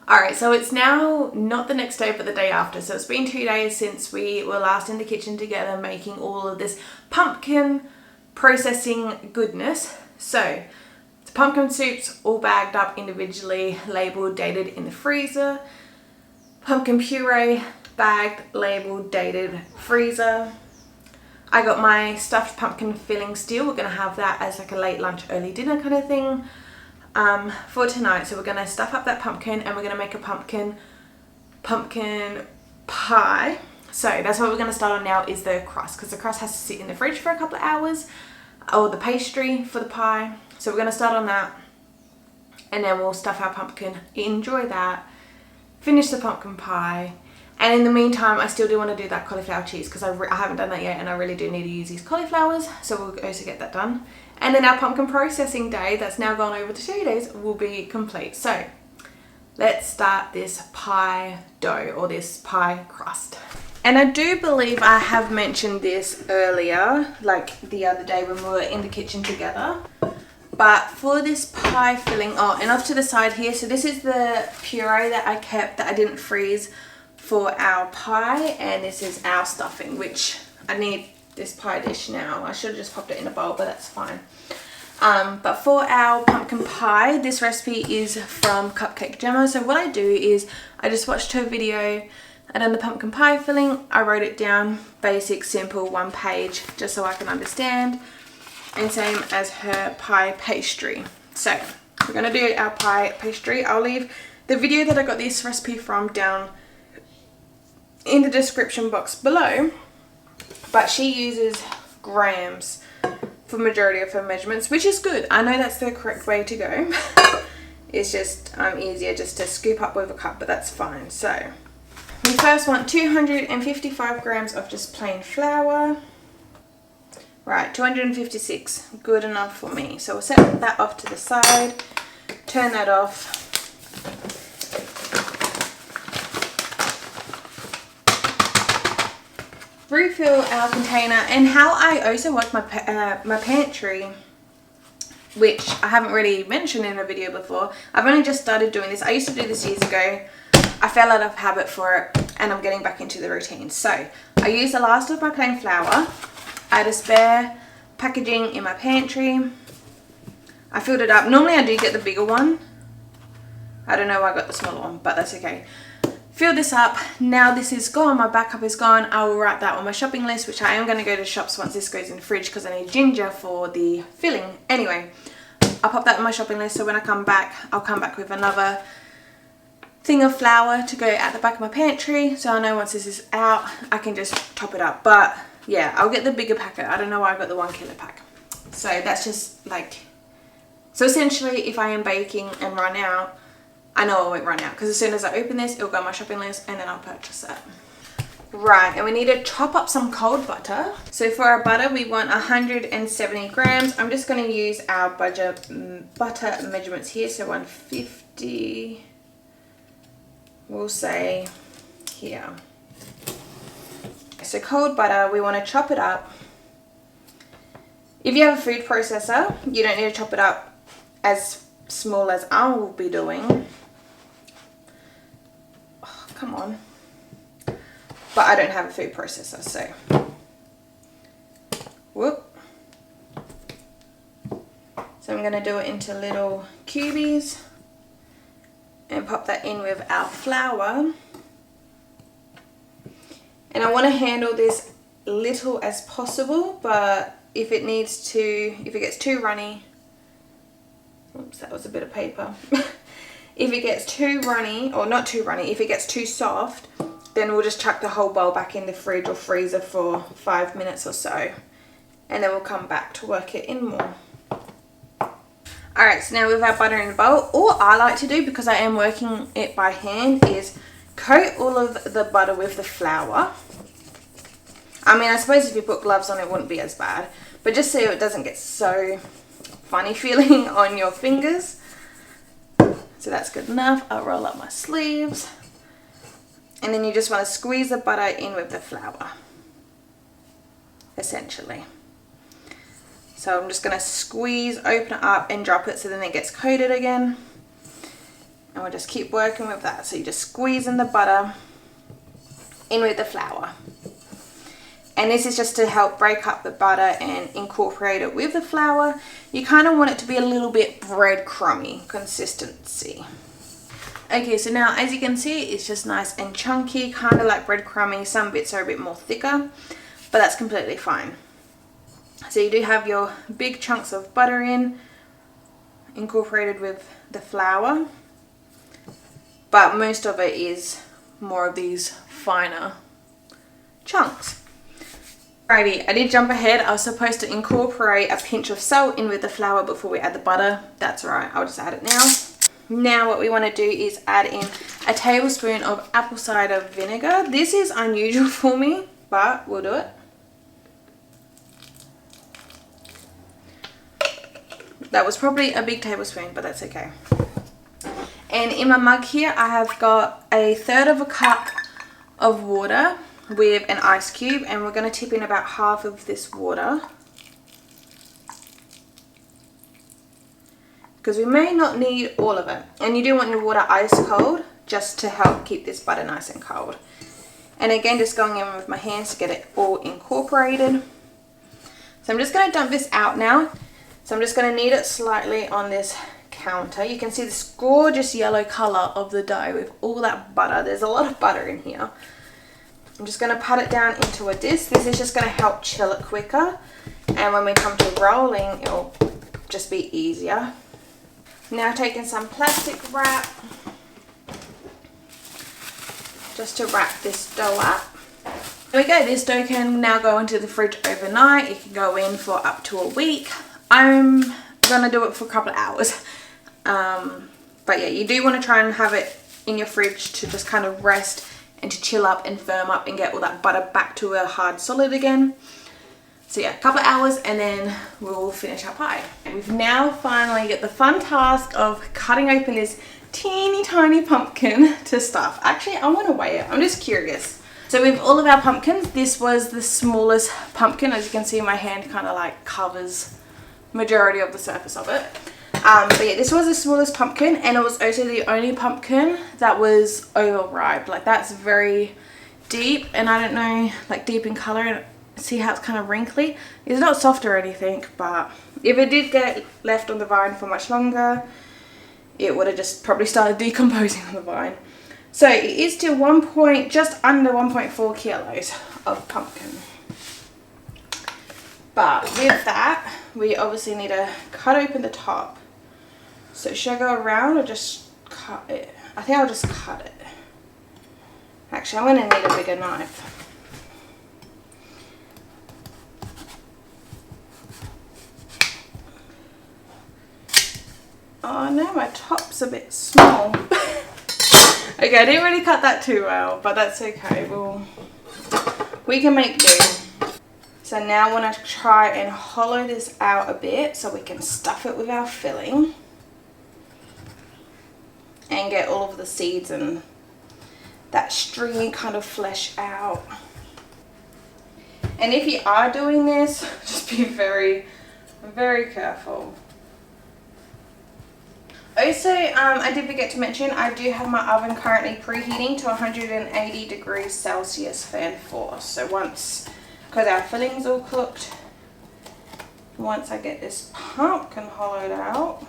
Alright, so it's now not the next day but the day after, so it's been 2 days since we were last in the kitchen together making all of this pumpkin processing goodness. So the pumpkin soup's all bagged up individually, labelled, dated in the freezer. Pumpkin puree, bagged, labelled, dated, freezer. I got my stuffed pumpkin filling still. We're going to have that as like a late lunch, early dinner kind of thing for tonight. So we're going to stuff up that pumpkin, and we're going to make a pumpkin pie. So that's what we're going to start on now, is the crust, because the crust has to sit in the fridge for a couple of hours, or the pastry for the pie. So we're going to start on that, and then we'll stuff our pumpkin, enjoy that, finish the pumpkin pie. And in the meantime, I still do want to do that cauliflower cheese, because I haven't done that yet, and I really do need to use these cauliflowers, so we'll also get that done. And then our pumpkin processing day, that's now gone over to 2 days, will be complete. So let's start this pie dough, or this pie crust. And I do believe I have mentioned this earlier, like the other day when we were in the kitchen together. But for this pie filling, oh, and off to the side here, so this is the puree that I kept that I didn't freeze for our pie, and this is our stuffing, which I need this pie dish now. I should have just popped it in a bowl, but that's fine. But for our pumpkin pie, this recipe is from Cupcake Gemma. So what I do is I just watched her video and done the pumpkin pie filling. I wrote it down, basic, simple, 1 page, just so I can understand. And same as her pie pastry. So we're gonna do our pie pastry. I'll leave the video that I got this recipe from down in the description box below, but she uses grams for majority of her measurements, which is good. I know that's the correct way to go. It's just easier just to scoop up with a cup, but that's fine. So we first want 255 grams of just plain flour. Right, 256, good enough for me. So we'll set that off to the side, turn that off. Refill our container, and how I also work my pantry, which I haven't really mentioned in a video before. I've only just started doing this. I used to do this years ago. I fell out of habit for it, and I'm getting back into the routine. So I use the last of my plain flour. I had a spare packaging in my pantry. I filled it up. Normally I do get the bigger one. I don't know why I got the smaller one, but that's okay. Fill this up. Now this is gone, my backup is gone. I will write that on my shopping list, which I am going to go to shops once this goes in the fridge, because I need ginger for the filling. Anyway, I'll pop that on my shopping list, so when I come back, I'll come back with another thing of flour to go at the back of my pantry, so I know once this is out I can just top it up. But yeah, I'll get the bigger packet. I don't know why I got the 1 kilo pack. So that's just like, so essentially if I am baking and run out, I know I won't run out, because as soon as I open this, it'll go on my shopping list and then I'll purchase it. Right, and we need to chop up some cold butter. So for our butter, we want 170 grams. I'm just going to use our butter measurements here. So 150, we'll say here. So cold butter, we want to chop it up. If you have a food processor, you don't need to chop it up as small as I will be doing. Oh, come on. But I don't have a food processor, so whoop. So I'm going to do it into little cubies and pop that in with our flour. And I want to handle this little as possible, but if it gets too runny, oops, that was a bit of paper. If it gets too runny, or not too runny, if it gets too soft, then we'll just chuck the whole bowl back in the fridge or freezer for 5 minutes or so. And then we'll come back to work it in more. Alright, so now with our butter in the bowl, all I like to do, because I am working it by hand, is coat all of the butter with the flour. I mean, I suppose if you put gloves on it wouldn't be as bad. But just so it doesn't get so funny feeling on your fingers. So that's good enough. I'll roll up my sleeves. And then you just want to squeeze the butter in with the flour, essentially. So I'm just going to squeeze, open it up and drop it so then it gets coated again. And we'll just keep working with that. So you just squeeze in the butter in with the flour. And this is just to help break up the butter and incorporate it with the flour. You kind of want it to be a little bit breadcrumby consistency. Okay, so now as you can see, it's just nice and chunky, kind of like breadcrumby. Some bits are a bit more thicker, but that's completely fine. So you do have your big chunks of butter incorporated with the flour, but most of it is more of these finer chunks. Alrighty, I did jump ahead. I was supposed to incorporate a pinch of salt in with the flour before we add the butter. That's alright, I'll just add it now. Now what we want to do is add in a tablespoon of apple cider vinegar. This is unusual for me, but we'll do it. That was probably a big tablespoon, but that's okay. And in my mug here, I have got 1/3 cup of water with an ice cube, and we're going to tip in about half of this water, because we may not need all of it. And you do want your water ice cold just to help keep this butter nice and cold. And again, just going in with my hands to get it all incorporated. So I'm just going to dump this out now. So I'm just going to knead it slightly on this counter. You can see this gorgeous yellow color of the dough with all that butter. There's a lot of butter in here. I'm just going to pat it down into a disc. This is just going to help chill it quicker. And when we come to rolling, it'll just be easier. Now taking some plastic wrap just to wrap this dough up. There we go, this dough can now go into the fridge overnight. It can go in for up to a week. I'm gonna do it for a couple of hours. But yeah, you do want to try and have it in your fridge to just kind of rest and to chill up and firm up and get all that butter back to a hard solid again. So yeah, a couple of hours and then we'll finish our pie. We've now finally got the fun task of cutting open this teeny tiny pumpkin to stuff. Actually, I want to weigh it. I'm just curious. So with all of our pumpkins, this was the smallest pumpkin. As you can see, my hand kind of like covers majority of the surface of it. But yeah, this was the smallest pumpkin, and it was also the only pumpkin that was overripe. Like, that's very deep, and I don't know, like deep in color. See how it's kind of wrinkly? It's not soft or anything, but if it did get left on the vine for much longer, it would have just probably started decomposing on the vine. So it is still just under 1.4 kilos of pumpkin. But with that, we obviously need to cut open the top. So should I go around or just cut it? I think I'll just cut it. Actually, I'm going to need a bigger knife. Oh no, my top's a bit small. Okay, I didn't really cut that too well, but that's okay. We can make do. So now I want to try and hollow this out a bit so we can stuff it with our filling and get all of the seeds and that stringy kind of flesh out. And if you are doing this, just be very, very careful. Also, I did forget to mention, I do have my oven currently preheating to 180 degrees Celsius fan force. So once, because our filling's all cooked, once I get this pumpkin hollowed out,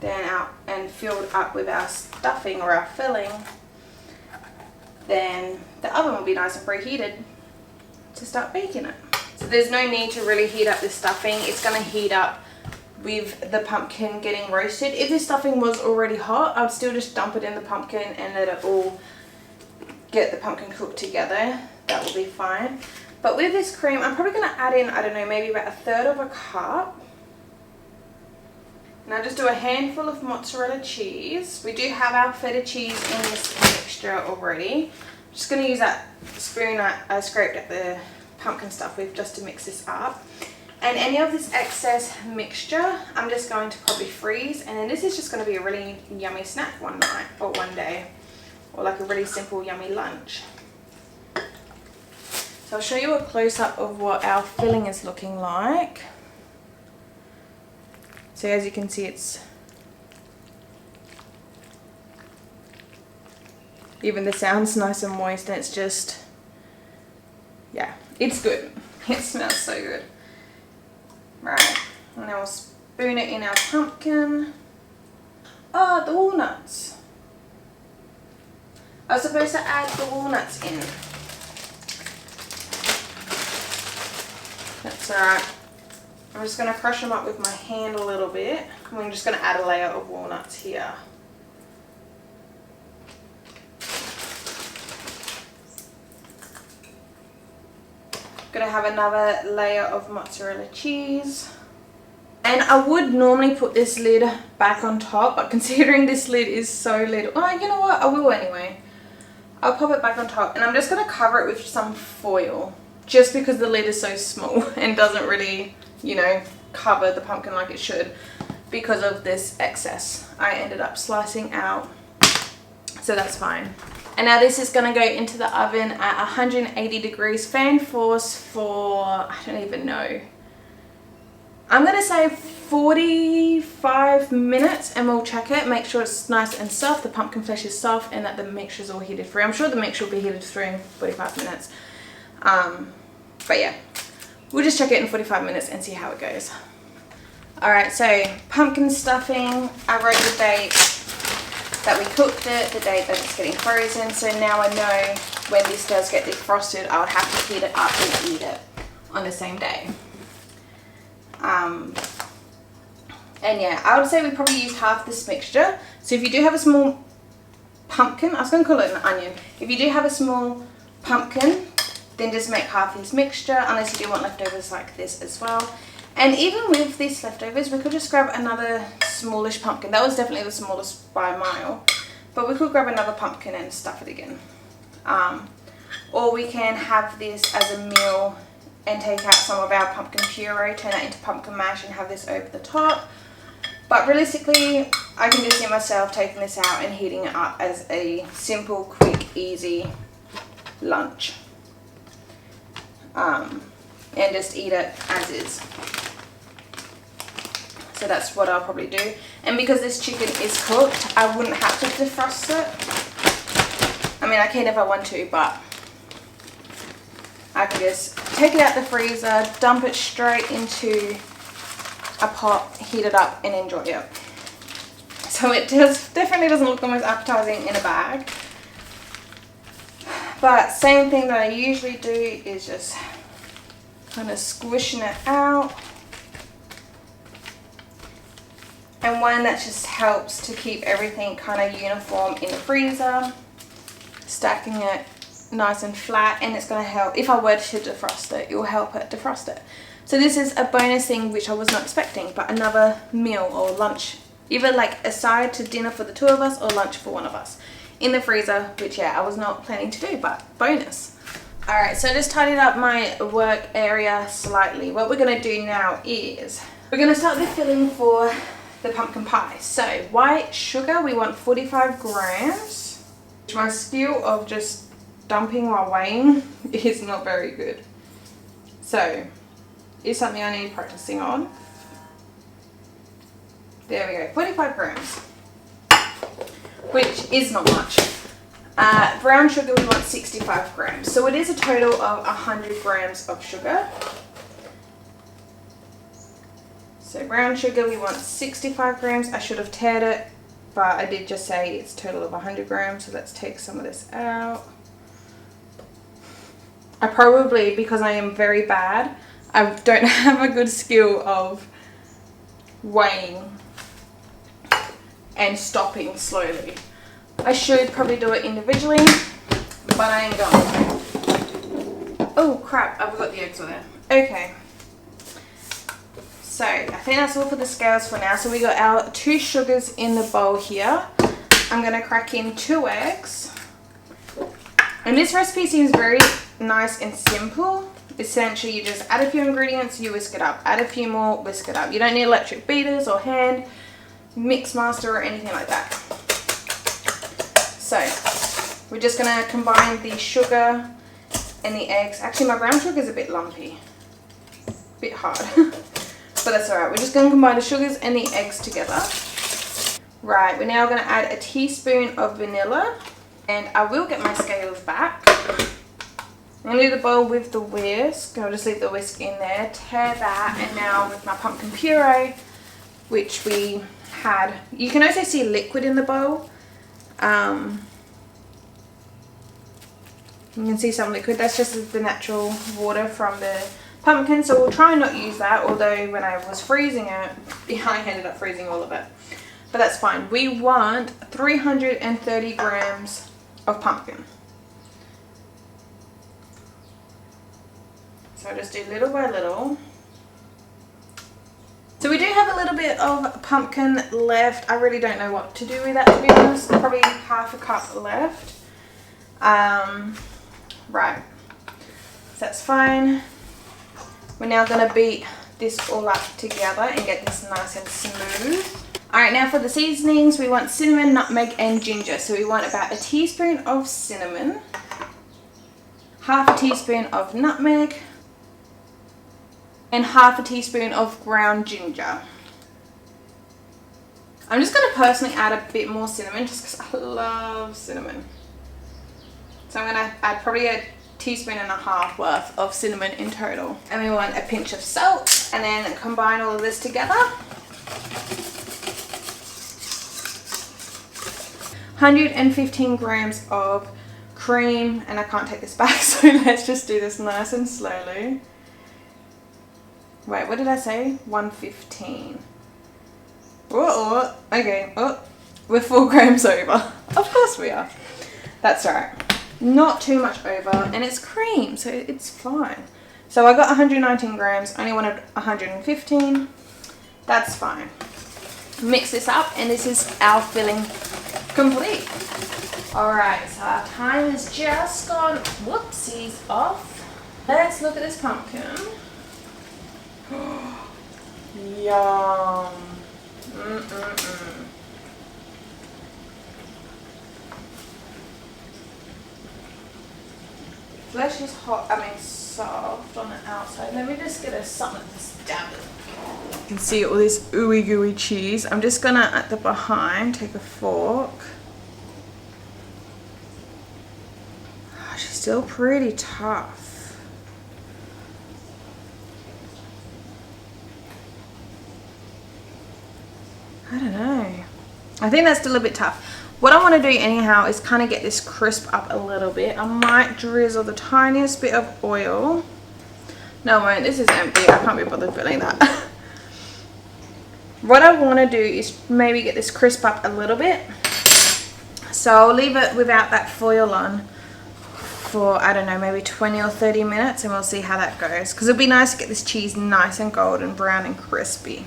then out and filled up with our stuffing or our filling, then the oven will be nice and preheated to start baking it. So there's no need to really heat up this stuffing. It's going to heat up with the pumpkin getting roasted. If this stuffing was already hot, I'd still just dump it in the pumpkin and let it all get the pumpkin cooked together. That will be fine. But with this cream, I'm probably going to add in, I don't know, maybe about 1/3 of a cup. And I'll just do a handful of mozzarella cheese. We do have our feta cheese in this mixture already. I'm just going to use that spoon I scraped at the pumpkin stuff with just to mix this up. And any of this excess mixture, I'm just going to probably freeze. And then this is just going to be a really yummy snack one night or one day. Or like a really simple yummy lunch. So I'll show you a close-up of what our filling is looking like. So as you can see, it's even the sound's nice and moist, and it's just, yeah, it's good. It smells so good. Right, and now we'll spoon it in our pumpkin. Oh, the walnuts. I was supposed to add the walnuts in. That's alright. I'm just going to crush them up with my hand a little bit. And I'm just going to add a layer of walnuts here. Going to have another layer of mozzarella cheese. And I would normally put this lid back on top, but considering this lid is so little, oh, you know what, I will anyway. I'll pop it back on top, and I'm just going to cover it with some foil, just because the lid is so small and doesn't really, you know, cover the pumpkin like it should because of this excess I ended up slicing out. So that's fine. And now this is going to go into the oven at 180 degrees fan force for, I don't even know, I'm going to say 45 minutes, and we'll check it, make sure it's nice and soft, the pumpkin flesh is soft, and that the mixture is all heated through. I'm sure the mixture will be heated through in 45 minutes. But yeah, we'll just check it in 45 minutes and see how it goes. Alright, so pumpkin stuffing, I wrote the date that we cooked it, the date that it's getting frozen, so now I know when this does get defrosted, I would have to heat it up and eat it on the same day. And yeah, I would say we probably use half this mixture. So if you do have a small pumpkin, I was going to call it an onion. If you do have a small pumpkin, then just make half this mixture, unless you do want leftovers like this as well. And even with these leftovers, we could just grab another smallish pumpkin. That was definitely the smallest by a mile. But we could grab another pumpkin and stuff it again. Or we can have this as a meal and take out some of our pumpkin puree, turn that into pumpkin mash and have this over the top. But realistically, I can just see myself taking this out and heating it up as a simple, quick, easy lunch. And just eat it as is. So that's what I'll probably do. And because this chicken is cooked, I wouldn't have to defrost it. I mean, I can if I want to, but I can just take it out the freezer, dump it straight into a pot, heat it up, and enjoy it. So it definitely doesn't look the most appetizing in a bag. But same thing that I usually do is just kind of squishing it out. and one that just helps to keep everything kind of uniform in the freezer, stacking it nice and flat, and it's going to help, if I were to defrost it, it will help it defrost it. So this is a bonus thing which I was not expecting, but another meal or lunch, either like a side to dinner for the two of us or lunch for one of us in the freezer, which yeah, I was not planning to do, but bonus. Alright, so I just tidied up my work area slightly. What we're going to do now is we're going to start the filling for the pumpkin pie. So white sugar, we want 45 grams. My skill of just dumping while weighing is not very good. So it's something I need practicing on. There we go, 45 grams, which is not much. Brown sugar, we want 65 grams. So it is a total of 100 grams of sugar. So brown sugar, we want 65 grams. I should have tared it, but I did just say it's a total of 100 grams. So let's take some of this out. I probably, because I am very bad, I don't have a good skill of weighing and stopping slowly. I should probably do it individually, but I ain't going to. Oh crap, I forgot the eggs were there. Okay. So I think that's all for the scales for now. So we got our 2 sugars in the bowl here. I'm going to crack in 2 eggs. And this recipe seems very nice and simple. Essentially, you just add a few ingredients, you whisk it up. Add a few more, whisk it up. You don't need electric beaters or hand mix master or anything like that. So we're just going to combine the sugar and the eggs. Actually, my brown sugar is a bit lumpy, a bit hard, but that's alright. We're just going to combine the sugars and the eggs together. Right, we're now going to add a teaspoon of vanilla, and I will get my scales back. I'm going to do the bowl with the whisk. I'll just leave the whisk in there, tear that, and now with my pumpkin puree, which we had, you can also see liquid in the bowl. You can see some liquid, that's just the natural water from the pumpkin, so we'll try and not use that, although when I was freezing it, I ended up freezing all of it. But that's fine. We want 330 grams of pumpkin. So I'll just do little by little. So we do have a little bit of pumpkin left. I really don't know what to do with that, to be honest. Probably half a cup left. Right, so that's fine. We're now going to beat this all up together and get this nice and smooth. Alright, now for the seasonings, we want cinnamon, nutmeg and ginger. So we want about a teaspoon of cinnamon, half a teaspoon of nutmeg, and half a teaspoon of ground ginger. I'm just going to personally add a bit more cinnamon just because I love cinnamon. So I'm going to add probably a teaspoon and a half worth of cinnamon in total. And we want a pinch of salt, and then combine all of this together. 115 grams of cream, and I can't take this back, so let's just do this nice and slowly. Wait, what did I say? 115. Oh, okay. Oh, we're 4 grams over. Of course we are. That's alright. Not too much over, and it's cream, so it's fine. So I got 119 grams, only wanted 115. That's fine. Mix this up, and this is our filling complete. Alright, so our time has just gone, whoopsies, off. Let's look at this pumpkin. Yum. Flesh is hot, soft on the outside. Let me just get something to stab it. You can see all this ooey gooey cheese. I'm just gonna, at the behind, take a fork. Oh, she's still pretty tough. I don't know. I think that's still a bit tough. What I want to do anyhow is kind of get this crisp up a little bit. I might drizzle the tiniest bit of oil. No, I won't. This is empty. I can't be bothered filling that. What I want to do is maybe get this crisp up a little bit. So I'll leave it without that foil on for, I don't know, maybe 20 or 30 minutes, and we'll see how that goes. Because it'll be nice to get this cheese nice and golden brown and crispy.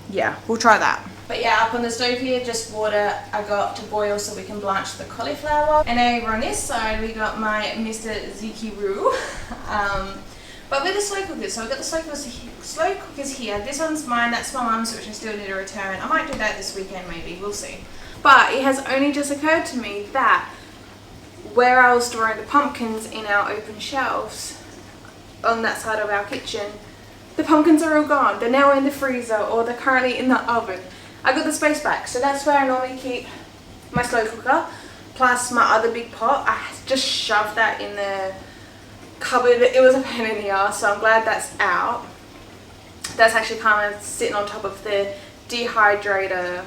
Yeah, we'll try that. But yeah, up on the stove here, just water I got to boil so we can blanch the cauliflower. And over on this side, we got my Mr. Zikiru. But with the slow cookers, so I've got the slow cookers here. This one's mine, that's my mum's, which I still need to return. I might do that this weekend maybe, we'll see. But it has only just occurred to me that where I was storing the pumpkins in our open shelves on that side of our kitchen, the pumpkins are all gone. They're now in the freezer, or they're currently in the oven. I got the space back, so that's where I normally keep my slow cooker, plus my other big pot. I just shoved that in the cupboard. It was a pain in the ass, so I'm glad that's out. That's actually kind of sitting on top of the dehydrator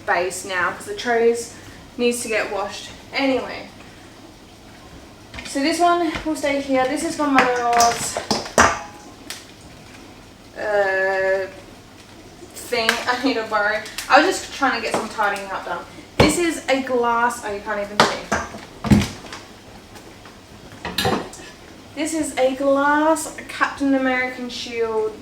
base now, because the trays needs to get washed anyway. So this one will stay here. This is my mother-in-law's thing I need to borrow. I was just trying to get some tidying up done. This is a glass, oh, you can't even see. This is a glass Captain American shield.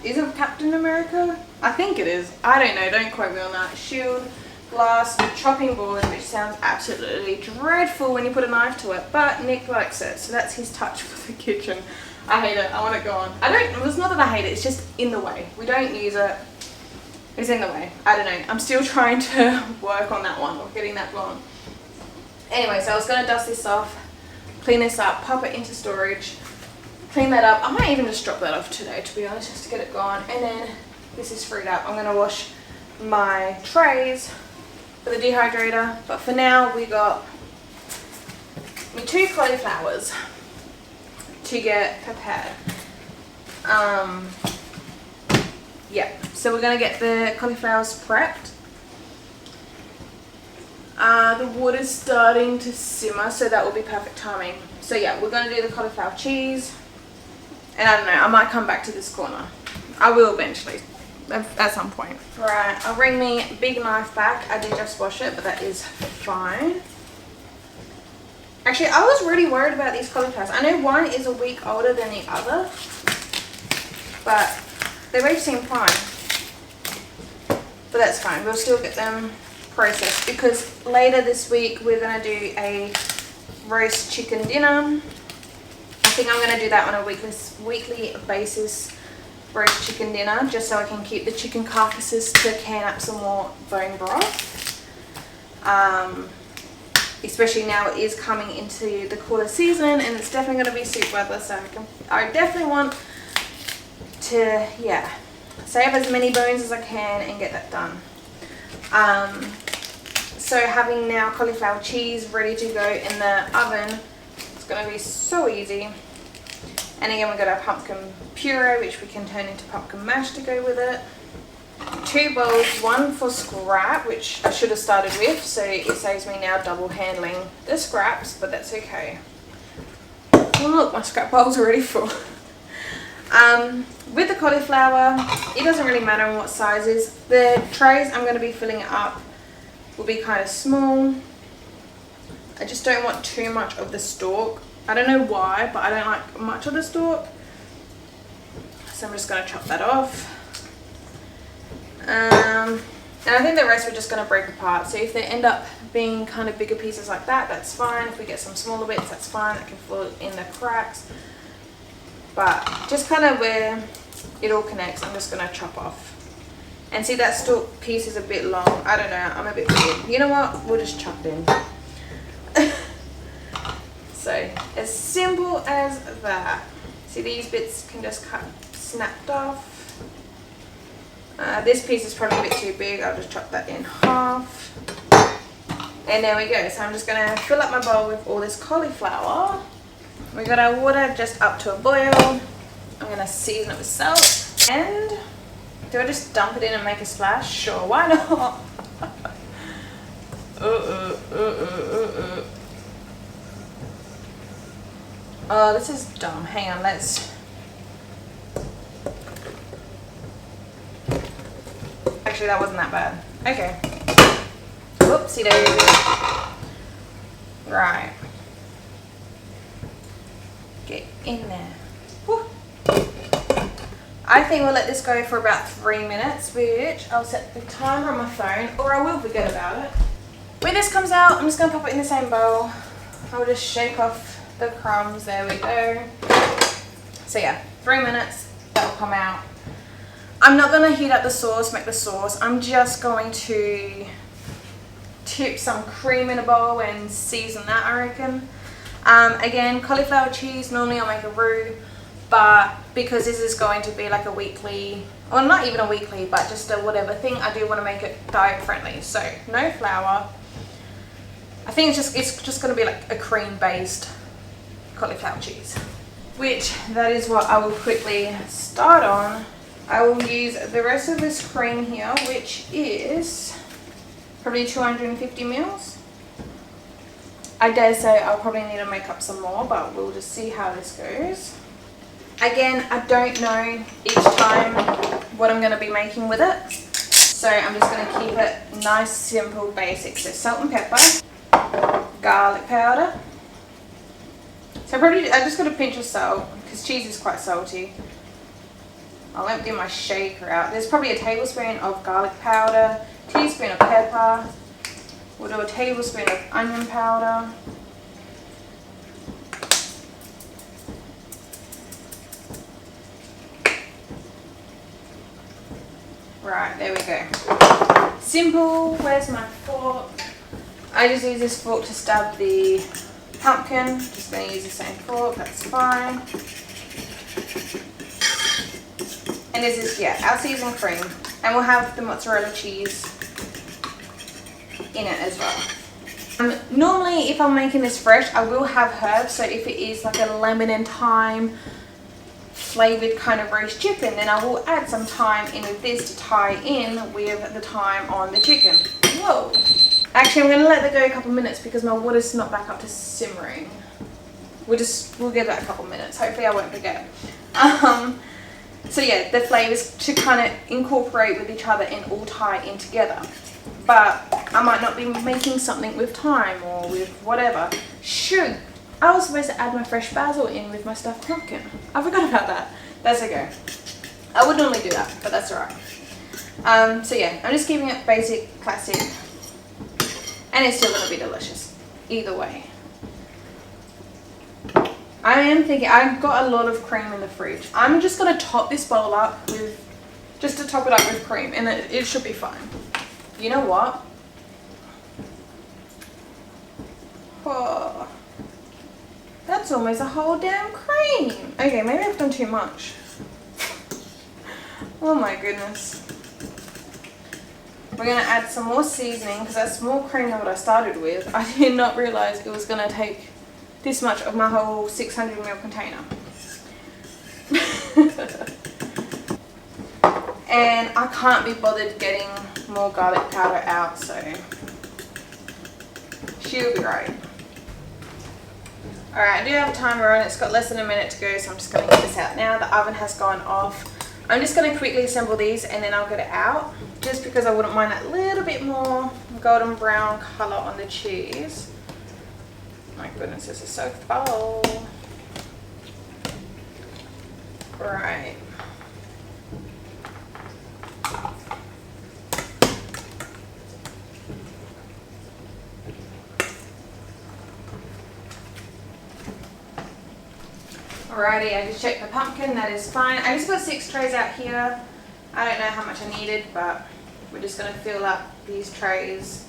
Is it Captain America? I think it is. I don't know, don't quote me on that. Shield glass chopping board, which sounds absolutely dreadful when you put a knife to it, but Nick likes it, so that's his touch for the kitchen. I hate it. I want it gone. It's not that I hate it, it's just in the way. We don't use it. It's in the way. I don't know. I'm still trying to work on that one, or getting that gone. Anyway, so I was going to dust this off, clean this up, pop it into storage, clean that up. I might even just drop that off today, to be honest, just to get it gone. And then this is freed up. I'm going to wash my trays for the dehydrator. But for now, we got my 2 cauliflowers to get prepared. Yeah, so we're going to get the cauliflowers prepped. The water's starting to simmer, so that will be perfect timing. So yeah, we're going to do the cauliflower cheese. And I don't know, I might come back to this corner. I will eventually, at some point. Right, I'll bring me a big knife back. I did just wash it, but that is fine. Actually, I was really worried about these cauliflowers. I know one is a week older than the other, but they both seem fine. But that's fine, we'll still get them processed, because later this week we're going to do a roast chicken dinner. I think I'm going to do that on a weekly basis, roast chicken dinner, just so I can keep the chicken carcasses to can up some more bone broth. Especially now it is coming into the cooler season, and it's definitely going to be soup weather, so I definitely want to, yeah, save as many bones as I can and get that done. So having now cauliflower cheese ready to go in the oven, it's going to be so easy. And again, we've got our pumpkin puree, which we can turn into pumpkin mash to go with it. 2 bowls, one for scrap, which I should have started with, so it saves me now double handling the scraps, but that's okay. Oh look, my scrap bowl's already full. With the cauliflower, it doesn't really matter on what sizes. The trays I'm going to be filling it up will be kind of small. I just don't want too much of the stalk. I don't know why, but I don't like much of the stalk. So I'm just going to chop that off. And I think the rest we're just going to break apart. So if they end up being kind of bigger pieces like that, that's fine. If we get some smaller bits, that's fine. I can fill in the cracks. But just kind of where it all connects, I'm just going to chop off. And see, that stalk piece is a bit long. I don't know, I'm a bit weird. You know what? We'll just chop it in. So, as simple as that. See, these bits can just cut snapped off. This piece is probably a bit too big. I'll just chop that in half. And there we go. So I'm just going to fill up my bowl with all this cauliflower. We got our water just up to a boil. I'm going to season it with salt. And do I just dump it in and make a splash? Sure, why not? Oh, this is dumb. Hang on, let's... Actually, that wasn't that bad. Okay. Whoopsie daisy. Right. Get in there. Whew. I think we'll let this go for about 3 minutes, which I'll set the timer on my phone, or I will forget about it. When this comes out, I'm just going to pop it in the same bowl. I'll just shake off the crumbs. There we go. So yeah, 3 minutes, that'll come out. I'm not going to heat up the sauce, make the sauce. I'm just going to tip some cream in a bowl and season that, I reckon. Again, cauliflower cheese, normally I'll make a roux, but because this is going to be like a weekly, or not even a weekly, but just a whatever thing, I do want to make it diet friendly. So no flour. I think it's just going to be like a cream based cauliflower cheese, which that is what I will quickly start on. I will use the rest of this cream here, which is probably 250 mils. I dare say I'll probably need to make up some more, but we'll just see how this goes. Again, I don't know each time what I'm going to be making with it, so I'm just going to keep it nice, simple, basic. So salt and pepper, garlic powder. So I just got a pinch of salt because cheese is quite salty. I'll empty my shaker out. There's probably a tablespoon of garlic powder, teaspoon of pepper. We'll do a tablespoon of onion powder. Right, there we go. Simple. Where's my fork? I just use this fork to stab the pumpkin. Just going to use the same fork, that's fine. And this is, yeah, our seasoned cream. And we'll have the mozzarella cheese in it as well. Normally, if I'm making this fresh, I will have herbs. So if it is like a lemon and thyme flavored kind of roast chicken, then I will add some thyme in with this to tie in with the thyme on the chicken. Whoa. Actually, I'm going to let that go a couple minutes because my water's not back up to simmering. We'll give that a couple minutes. Hopefully I won't forget. So yeah, the flavors to kind of incorporate with each other and all tie in together. But I might not be making something with thyme or with whatever. I was supposed to add my fresh basil in with my stuffed pumpkin. I forgot about that. That's okay. I would normally do that, but that's alright. So yeah, I'm just keeping it basic, classic, and it's still going to be delicious. Either way. I am thinking, I've got a lot of cream in the fridge. I'm just going to top this bowl up with, just to top it up with cream, and it should be fine. You know what? Oh, that's almost a whole damn cream. Okay, maybe I've done too much. Oh my goodness. We're going to add some more seasoning because that's more cream than what I started with. I did not realize it was going to take this much of my whole 600 ml container. And I can't be bothered getting more garlic powder out, so she'll be right. Alright, I do have a timer on. It's got less than a minute to go, so I'm just going to get this out now. The oven has gone off. I'm just going to quickly assemble these and then I'll get it out, just because I wouldn't mind that little bit more golden brown colour on the cheese. My goodness, this is so full. Right. Alrighty, I just checked the pumpkin, that is fine. I just got 6 trays out here. I don't know how much I needed, but we're just going to fill up these trays,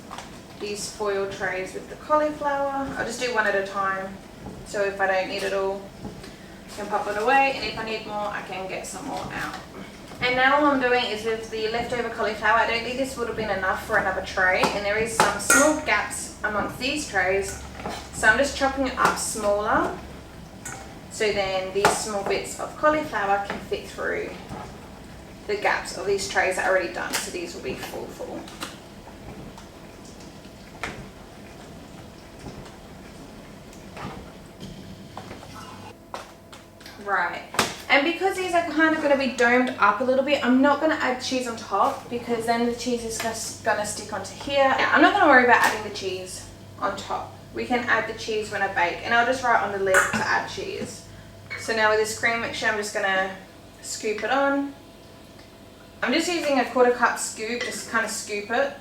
these foil trays with the cauliflower. I'll just do one at a time, so if I don't need it all, I can pop it away, and if I need more, I can get some more out. And now all I'm doing is with the leftover cauliflower, I don't think this would have been enough for another tray, and there is some small gaps amongst these trays, so I'm just chopping it up smaller. So then these small bits of cauliflower can fit through the gaps of these trays that are already done. So these will be full. Right. And because these are kind of going to be domed up a little bit, I'm not going to add cheese on top because then the cheese is just going to stick onto here. I'm not going to worry about adding the cheese on top. We can add the cheese when I bake, and I'll just write on the lid to add cheese. So now with this cream mixture, I'm just going to scoop it on. I'm just using a 1/4 cup scoop, just kind of scoop it.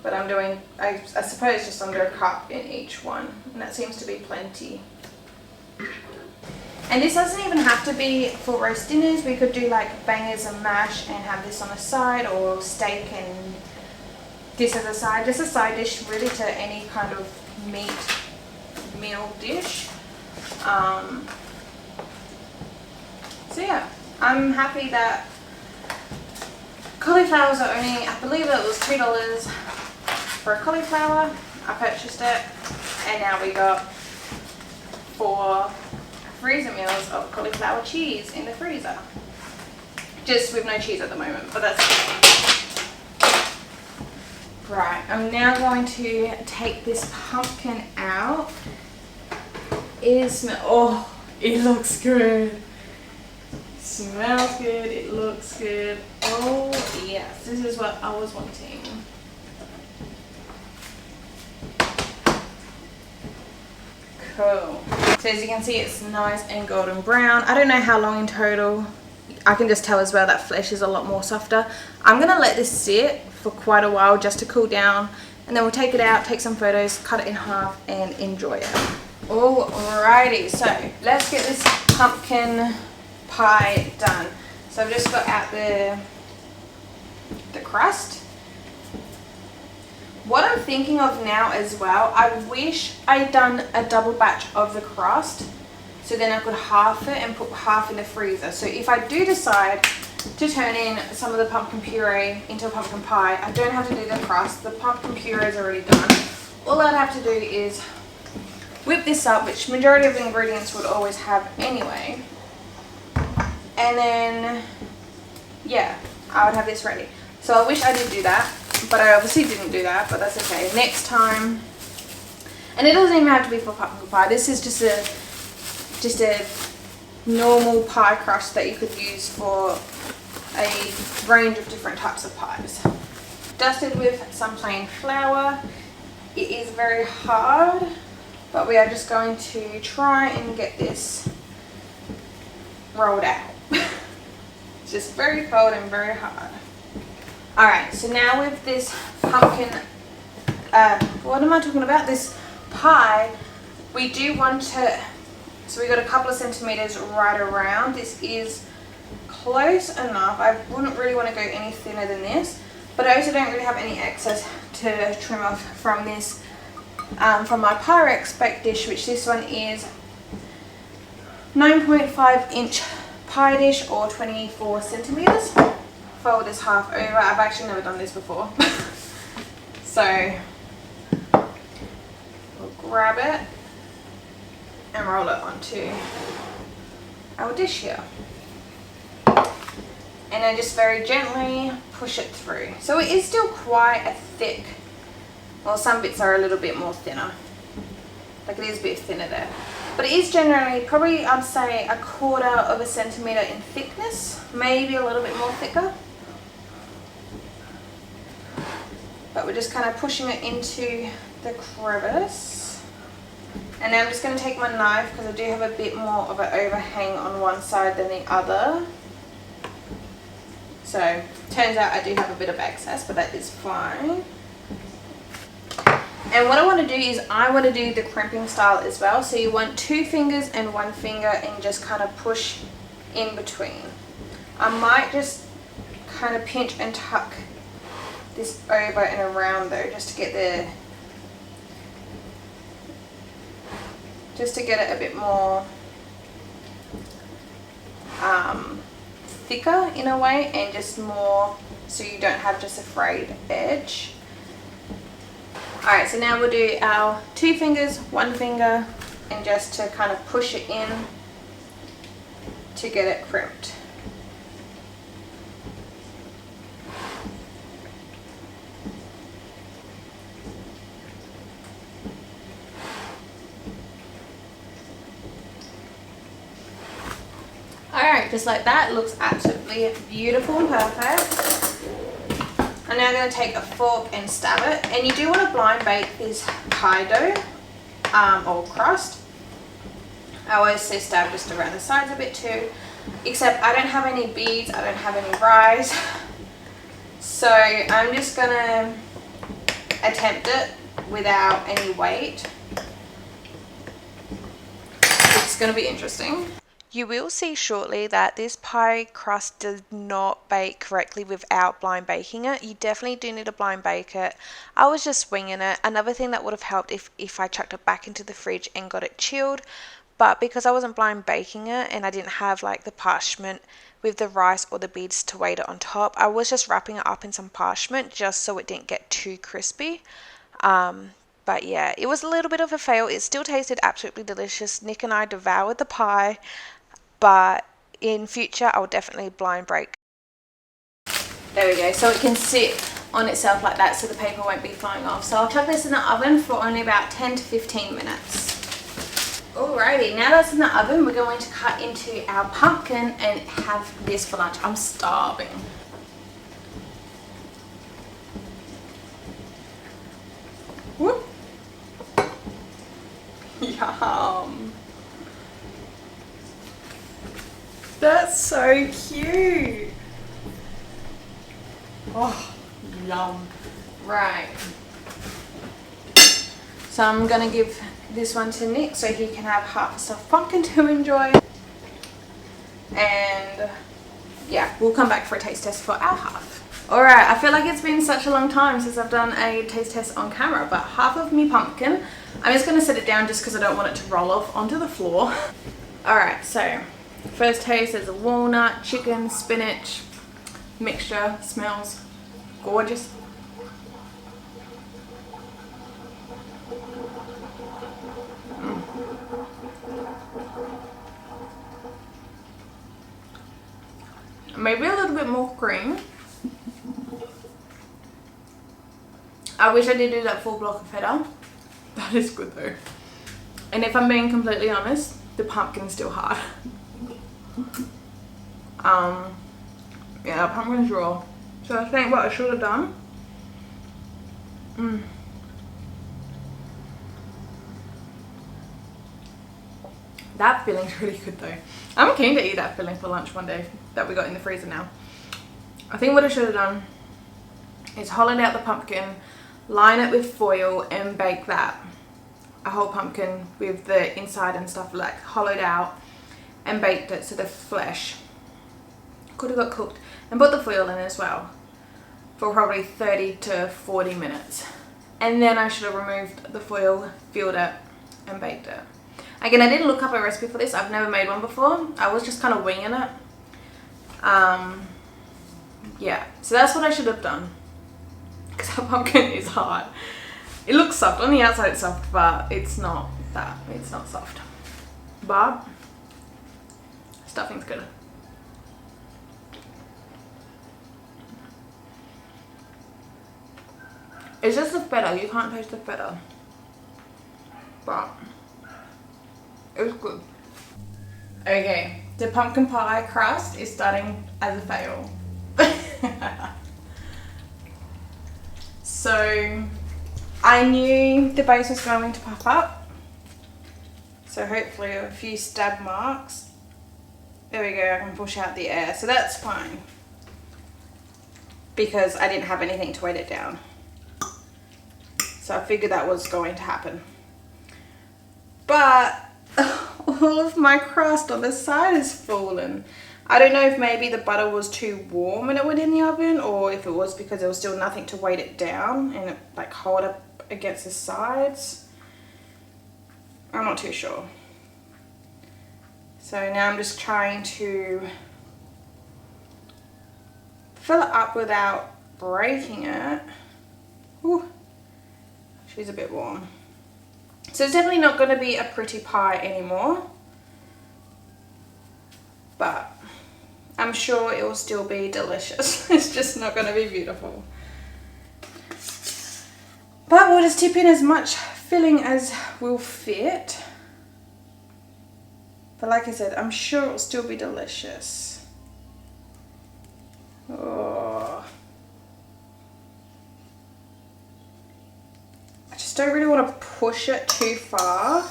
But I'm doing, I suppose, just under a cup in each one, and that seems to be plenty. And this doesn't even have to be for roast dinners. We could do like bangers and mash and have this on the side, or steak and this as a side, just a side dish really to any kind of meat meal dish. So yeah, I'm happy that cauliflowers are only, I believe it was $3 for a cauliflower. I purchased it, and now we got 4 freezer meals of cauliflower cheese in the freezer. Just with no cheese at the moment, but that's okay. Right, I'm now going to take this pumpkin out. It looks good. It smells good, it looks good. Oh yes, this is what I was wanting. Cool. So as you can see, it's nice and golden brown. I don't know how long in total. I can just tell as well that flesh is a lot more softer. I'm going to let this sit for quite a while just to cool down, and then we'll take it out, take some photos, cut it in half and enjoy it. Alrighty, so let's get this pumpkin pie done. So I've just got out the crust. What I'm thinking of now as well, I wish I'd done a double batch of the crust, so then I could half it and put half in the freezer. So if I do decide to turn in some of the pumpkin puree into a pumpkin pie, I don't have to do the crust. The pumpkin puree is already done. All I'd have to do is whip this up, which majority of the ingredients would always have anyway. And then, yeah, I would have this ready. So I wish I did do that, but I obviously didn't do that, but that's okay. Next time, and it doesn't even have to be for pumpkin pie. This is just a normal pie crust that you could use for a range of different types of pies. Dusted with some plain flour. It is very hard, but we are just going to try and get this rolled out. It's just very cold and very hard. Alright, so now with this pumpkin, what am I talking about? This pie, we do want to, so we got a couple of centimeters right around. This is close enough. I wouldn't really want to go any thinner than this, but I also don't really have any excess to trim off from this, from my Pyrex bake dish, which this one is 9.5 inch pie dish, or 24 centimeters. Fold this half over. I've actually never done this before. So we'll grab it and roll it onto our dish here. And then just very gently push it through. So it is still quite a thick, well, some bits are a little bit more thinner. Like it is a bit thinner there. But it is generally, probably I'd say 1/4 centimeter in thickness, maybe a little bit more thicker. But we're just kind of pushing it into the crevice. And now I'm just going to take my knife, because I do have a bit more of an overhang on one side than the other. So, turns out I do have a bit of excess, but that is fine. And what I want to do is I want to do the crimping style as well. So you want 2 fingers and 1 finger and just kind of push in between. I might just kind of pinch and tuck this over and around though, just to get it a bit more thicker in a way, and just more so you don't have just a frayed edge. Alright, so now we'll do our 2 fingers, 1 finger, and just to kind of push it in to get it crimped. Alright, just like that, looks absolutely beautiful and perfect. I'm now going to take a fork and stab it. And you do want to blind bake this pie dough or crust. I always say stab just around the sides a bit too. Except I don't have any beads, I don't have any rise. So I'm just going to attempt it without any weight. It's going to be interesting. You will see shortly that this pie crust does not bake correctly without blind baking it. You definitely do need to blind bake it. I was just winging it. Another thing that would have helped if I chucked it back into the fridge and got it chilled. But because I wasn't blind baking it and I didn't have like the parchment with the rice or the beads to weight it on top, I was just wrapping it up in some parchment just so it didn't get too crispy. But yeah, it was a little bit of a fail. It still tasted absolutely delicious. Nick and I devoured the pie. But in future, I'll definitely blind break. There we go. So it can sit on itself like that so the paper won't be flying off. So I'll chuck this in the oven for only about 10 to 15 minutes. Alrighty, now that's in the oven, we're going to cut into our pumpkin and have this for lunch. I'm starving. Whoop. Yum. That's so cute. Oh, yum. Right. So I'm going to give this one to Nick so he can have half a stuffed pumpkin to enjoy. And yeah, we'll come back for a taste test for our half. Alright, I feel like it's been such a long time since I've done a taste test on camera, but half of me pumpkin, I'm just going to set it down just because I don't want it to roll off onto the floor. Alright, so first taste is a walnut, chicken, spinach mixture. Smells gorgeous. Maybe a little bit more cream. I wish I did do that full block of feta. That is good though. And if I'm being completely honest, the pumpkin's still hard. Yeah, pumpkin's raw. So I think what I should have done. That filling's really good though. I'm keen to eat that filling for lunch one day that we got in the freezer now. I think what I should have done is hollowed out the pumpkin, line it with foil and bake that. A whole pumpkin with the inside and stuff like hollowed out and baked it so the flesh could have got cooked, and put the foil in as well for probably 30 to 40 minutes. And then I should have removed the foil, filled it and baked it. Again, I didn't look up a recipe for this. I've never made one before. I was just kind of winging it. Yeah, so that's what I should have done. Because that pumpkin is hard. It looks soft. On the outside it's soft, but it's not that. It's not soft. But stuffing's good. It's just the feta. You can't taste the feta. But it was good. Okay, the pumpkin pie crust is starting as a fail. So I knew the base was going to puff up. So hopefully a few stab marks. There we go, I can push out the air. So that's fine. Because I didn't have anything to weight it down. So I figured that was going to happen. But all of my crust on the side has fallen. I don't know if maybe the butter was too warm when it went in the oven, or if it was because there was still nothing to weight it down and it like hold up against the sides. I'm not too sure. So now I'm just trying to fill it up without breaking it. Ooh, she's a bit warm. So it's definitely not going to be a pretty pie anymore, but I'm sure it will still be delicious. It's just not going to be beautiful. But we'll just tip in as much filling as will fit. But like I said, I'm sure it'll still be delicious. Oh. I just don't really want to push it too far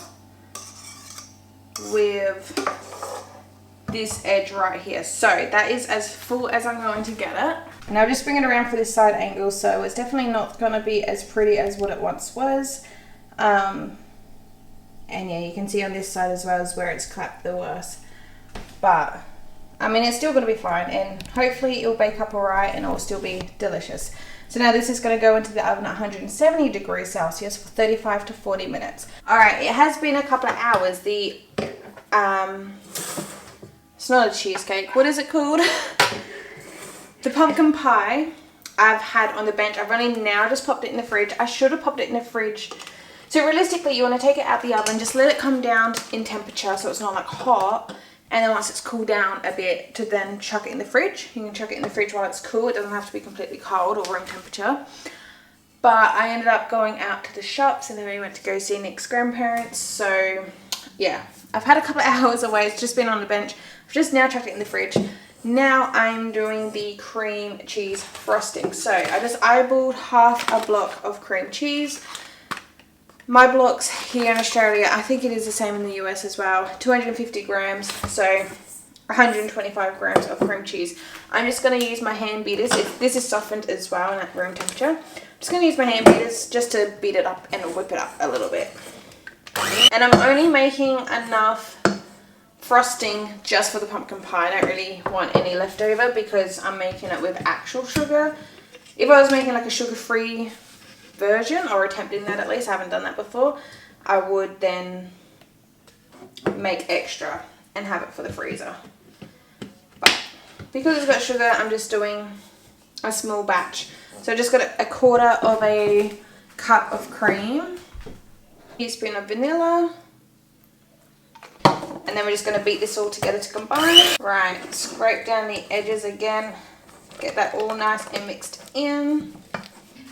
with this edge right here. So that is as full as I'm going to get it. Now just bring it around for this side angle, so it's definitely not going to be as pretty as what it once was. And yeah, you can see on this side as well is where it's clapped the worst. But I mean, it's still going to be fine, and hopefully it'll bake up alright and it'll still be delicious. So now this is going to go into the oven at 170 degrees Celsius for 35 to 40 minutes. Alright, it has been a couple of hours. The it's not a cheesecake. What is it called? The pumpkin pie I've had on the bench. I've only now just popped it in the fridge. I should have popped it in the fridge. So realistically, you want to take it out the oven, just let it come down in temperature so it's not like hot. And then once it's cooled down a bit, to then chuck it in the fridge. You can chuck it in the fridge while it's cool. It doesn't have to be completely cold or room temperature. But I ended up going out to the shops, and then we went to go see Nick's grandparents. So yeah, I've had a couple of hours away. It's just been on the bench. I've just now chucked it in the fridge. Now I'm doing the cream cheese frosting. So I just eyeballed half a block of cream cheese. My blocks here in Australia, I think it is the same in the US as well, 250 grams, so 125 grams of cream cheese. I'm just going to use my hand beaters. This is softened as well and at room temperature. I'm just going to use my hand beaters just to beat it up and whip it up a little bit. And I'm only making enough frosting just for the pumpkin pie. I don't really want any leftover because I'm making it with actual sugar. If I was making like a sugar-free version, or attempting that at least, I haven't done that before, I would then make extra and have it for the freezer. But because it's got sugar, I'm just doing a small batch. So I just got a quarter of a cup of cream, a teaspoon of vanilla, and then we're just going to beat this all together to combine. Right, scrape down the edges again, get that all nice and mixed in.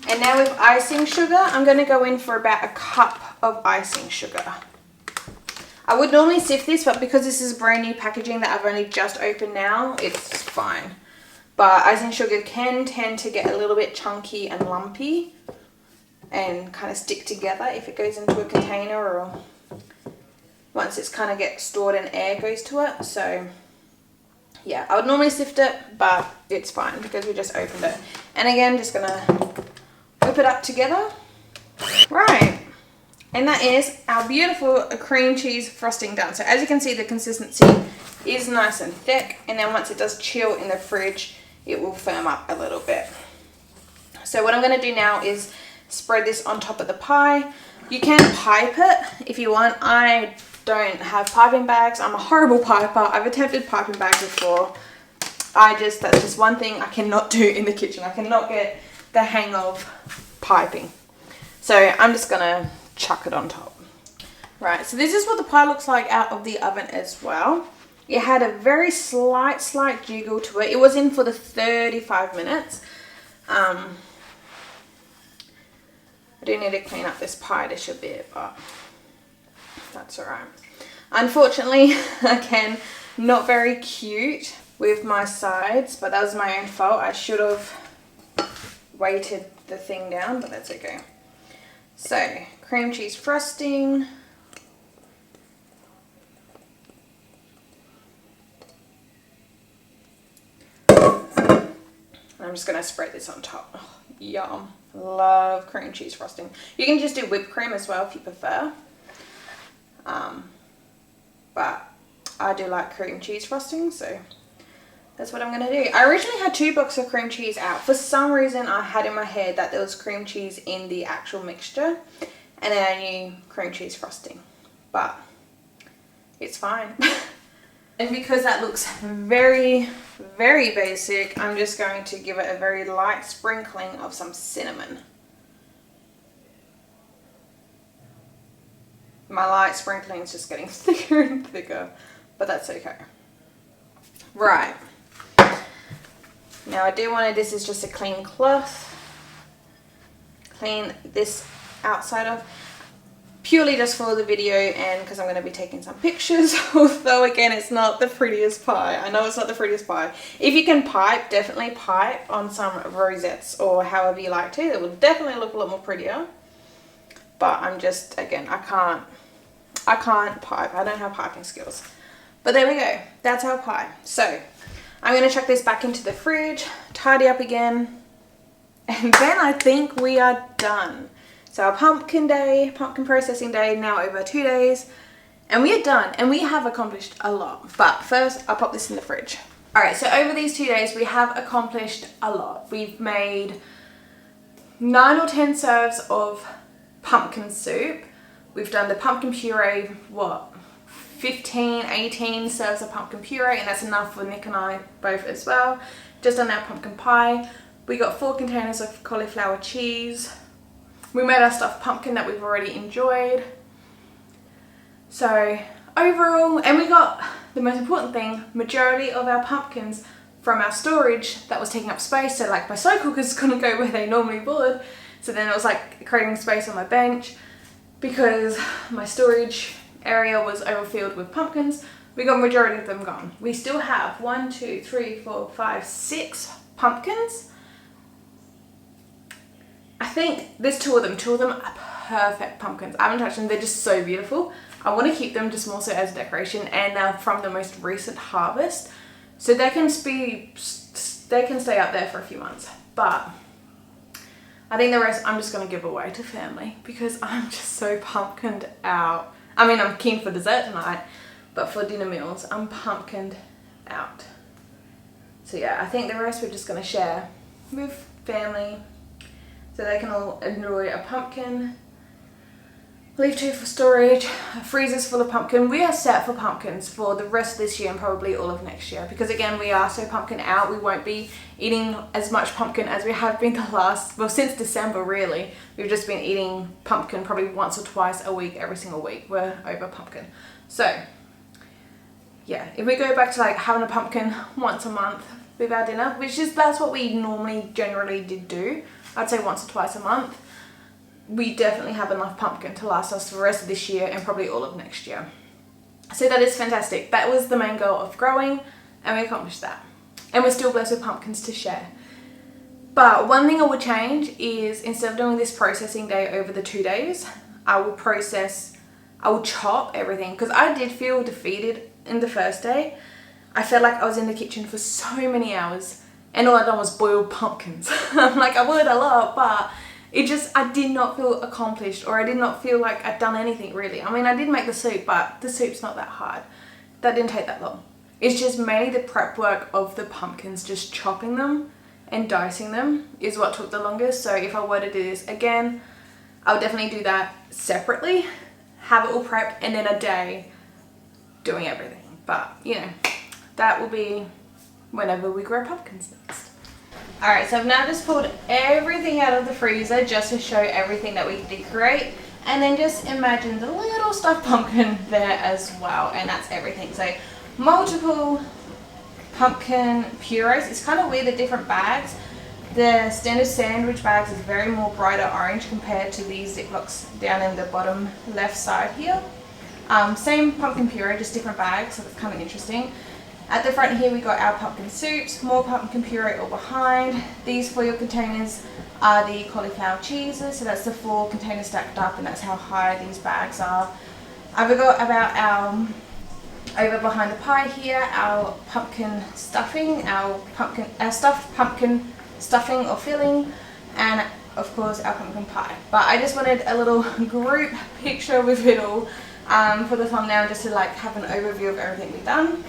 And now with icing sugar, I'm going to go in for about a cup of icing sugar. I would normally sift this, but because this is brand new packaging that I've only just opened now, it's fine. But icing sugar can tend to get a little bit chunky and lumpy and kind of stick together if it goes into a container, or once it's kind of get stored and air goes to it. So yeah, I would normally sift it, but it's fine because we just opened it. And again, just going to whip it up together. Right, and that is our beautiful cream cheese frosting done. So as you can see, the consistency is nice and thick, and then once it does chill in the fridge, it will firm up a little bit. So what I'm going to do now is spread this on top of the pie. You can pipe it if you want. I don't have piping bags. I'm a horrible piper. I've attempted piping bags before. That's just one thing I cannot do in the kitchen. I cannot get the hang of piping. So I'm just gonna chuck it on top. Right, so this is what the pie looks like out of the oven as well. It had a very slight jiggle to it. It was in for the 35 minutes. I do need to clean up this pie dish a bit, but that's alright. Unfortunately, again, not very cute with my sides, but that was my own fault. I should have weighted the thing down, but that's okay. So, cream cheese frosting. I'm just going to spread this on top. Oh, yum. Love cream cheese frosting. You can just do whipped cream as well if you prefer. But I do like cream cheese frosting, so that's what I'm going to do. I originally had 2 boxes of cream cheese out. For some reason, I had in my head that there was cream cheese in the actual mixture, and then I knew cream cheese frosting. But it's fine. And because that looks very, very basic, I'm just going to give it a very light sprinkling of some cinnamon. My light sprinkling is just getting thicker and thicker, but that's okay. Right. Now I do want to, this is just a clean cloth. Clean this outside off. purely just for the video and because I'm going to be taking some pictures. Although again, it's not the prettiest pie. I know it's not the prettiest pie. If you can pipe, definitely pipe on some rosettes or however you like to. It will definitely look a lot more prettier. But I'm just, again, I can't pipe. I don't have piping skills. But there we go. That's our pie. So I'm going to chuck this back into the fridge, tidy up again, and then I think we are done. So our pumpkin processing day, now over 2 days, and we are done, and we have accomplished a lot. But first, I'll pop this in the fridge. All right, so over these 2 days, we have accomplished a lot. We've made 9 or 10 serves of pumpkin soup. We've done the pumpkin puree, 15, 18 serves of pumpkin puree, and that's enough for Nick and I both as well. Just done our pumpkin pie. We got 4 containers of cauliflower cheese. We made our stuffed pumpkin that we've already enjoyed. So overall, and we got the most important thing, majority of our pumpkins from our storage that was taking up space. So like my slow cookers couldn't go where they normally would. So then it was like creating space on my bench because my storage area was overfilled with pumpkins. We got majority of them gone. We still have 1, 2, 3, 4, 5, 6 pumpkins. I think there's 2 of them. 2 of them are perfect pumpkins. I haven't touched them. They're just so beautiful. I want to keep them just more so as decoration, and they're from the most recent harvest, so they can stay up there for a few months. But I think the rest I'm just going to give away to family because I'm just so pumpkined out. I mean, I'm keen for dessert tonight, but for dinner meals, I'm pumpkined out. So yeah, I think the rest we're just going to share with family so they can all enjoy a pumpkin. Leave 2 for storage, freezers full of pumpkin. We are set for pumpkins for the rest of this year and probably all of next year because again, we are so pumpkin out. We won't be eating as much pumpkin as we have been since December really. We've just been eating pumpkin probably once or twice a week, every single week. We're over pumpkin. So yeah, if we go back to like having a pumpkin once a month with our dinner, that's what we normally generally did do. I'd say once or twice a month. We definitely have enough pumpkin to last us the rest of this year and probably all of next year. So that is fantastic. That was the main goal of growing, and we accomplished that. And we're still blessed with pumpkins to share. But one thing I would change is instead of doing this processing day over the 2 days, I will chop everything because I did feel defeated in the first day. I felt like I was in the kitchen for so many hours and all I done was boil pumpkins. I'm like, I would a lot, but I did not feel accomplished, or I did not feel like I'd done anything really. I mean, I did make the soup, but the soup's not that hard. That didn't take that long. It's just mainly the prep work of the pumpkins, just chopping them and dicing them is what took the longest. So if I were to do this again, I would definitely do that separately, have it all prepped, and then a day doing everything. But, you know, that will be whenever we grow pumpkins next. Alright, so I've now just pulled everything out of the freezer just to show everything that we decorate. And then just imagine the little stuffed pumpkin there as well. And that's everything. So multiple pumpkin purees. It's kind of weird, the different bags. The standard sandwich bags is very more brighter orange compared to these Ziplocs down in the bottom left side here. Same pumpkin puree, just different bags, so that's kind of interesting. At the front here we got our pumpkin soups, more pumpkin puree all behind. These foil containers are the cauliflower cheeses, so that's the 4 containers stacked up, and that's how high these bags are. I forgot about our, over behind the pie here, our pumpkin stuffing, our stuffed pumpkin stuffing or filling, and of course our pumpkin pie. But I just wanted a little group picture with it all for the thumbnail, just to like have an overview of everything we've done.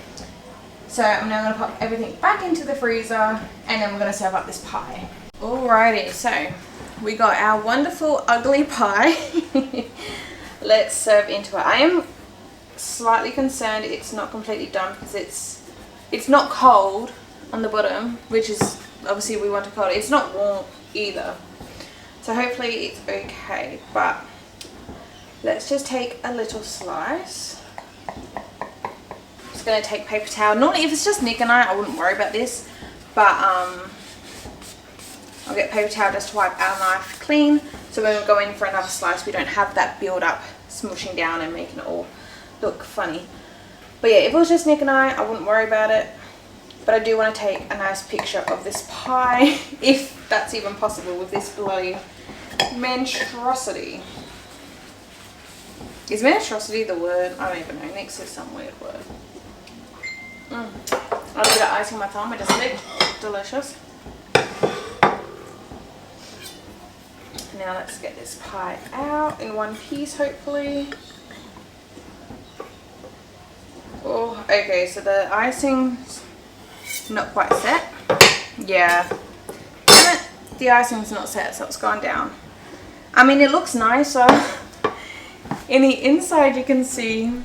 So I'm now going to pop everything back into the freezer, and then we're going to serve up this pie. Alrighty, so we got our wonderful ugly pie. Let's serve into it. I am slightly concerned it's not completely done because it's not cold on the bottom, which is obviously we want it cold. It's not warm either, so hopefully it's okay. But let's just take a little slice. Just gonna take paper towel. Normally if it's just Nick and I wouldn't worry about this, but I'll get paper towel just to wipe our knife clean, so when we go in for another slice we don't have that build up smushing down and making it all look funny. But yeah, if it was just Nick and I wouldn't worry about it. But I do want to take a nice picture of this pie, if that's even possible with this bloody monstrosity. Is monstrosity the word? I don't even know. Nick says some weird word. A little bit of ice on my tongue, I just lick. Delicious. Now let's get this pie out in one piece, hopefully. Oh, okay, so the icing's not quite set. Yeah. Damn it, the icing's not set, so it's gone down. I mean, it looks nicer. In the inside, you can see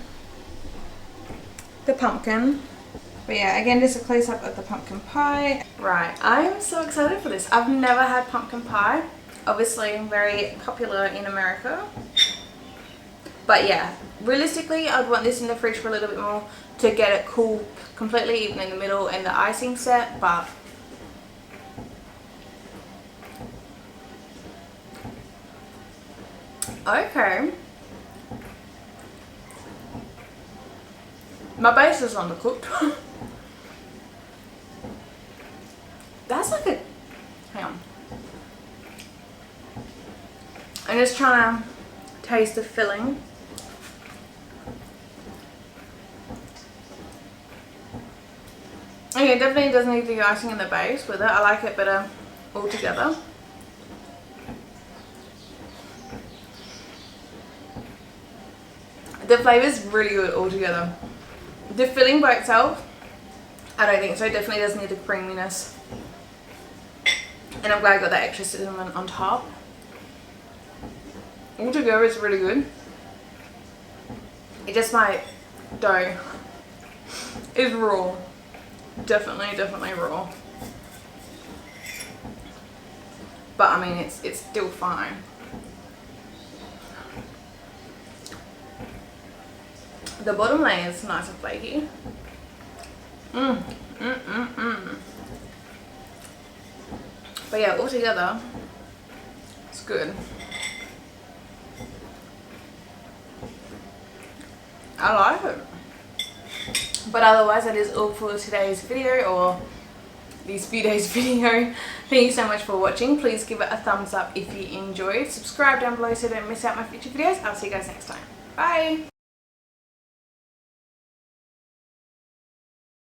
the pumpkin. But yeah, again, just a close up of the pumpkin pie. Right, I'm so excited for this. I've never had pumpkin pie. Obviously, very popular in America. But yeah, realistically, I'd want this in the fridge for a little bit more to get it cool completely, even in the middle, and the icing set. But okay. My base is undercooked. That's like a... Hang on. I'm just trying to taste the filling. Okay, it definitely does need the icing in the base with it. I like it better altogether. The flavour is really good altogether. The filling by itself, I don't think so. It definitely does need the creaminess. And I'm glad I got that extra cinnamon on top. Altogether, it's really good. It just, my dough is raw. Definitely raw. But I mean, it's still fine. The bottom layer is nice and flaky. But yeah, altogether, it's good. I like it. But otherwise, that is all for today's video, or these few days video. Thank you so much for watching. Please give it a thumbs up if you enjoyed. Subscribe down below so you don't miss out my future videos. I'll see you guys next time. Bye.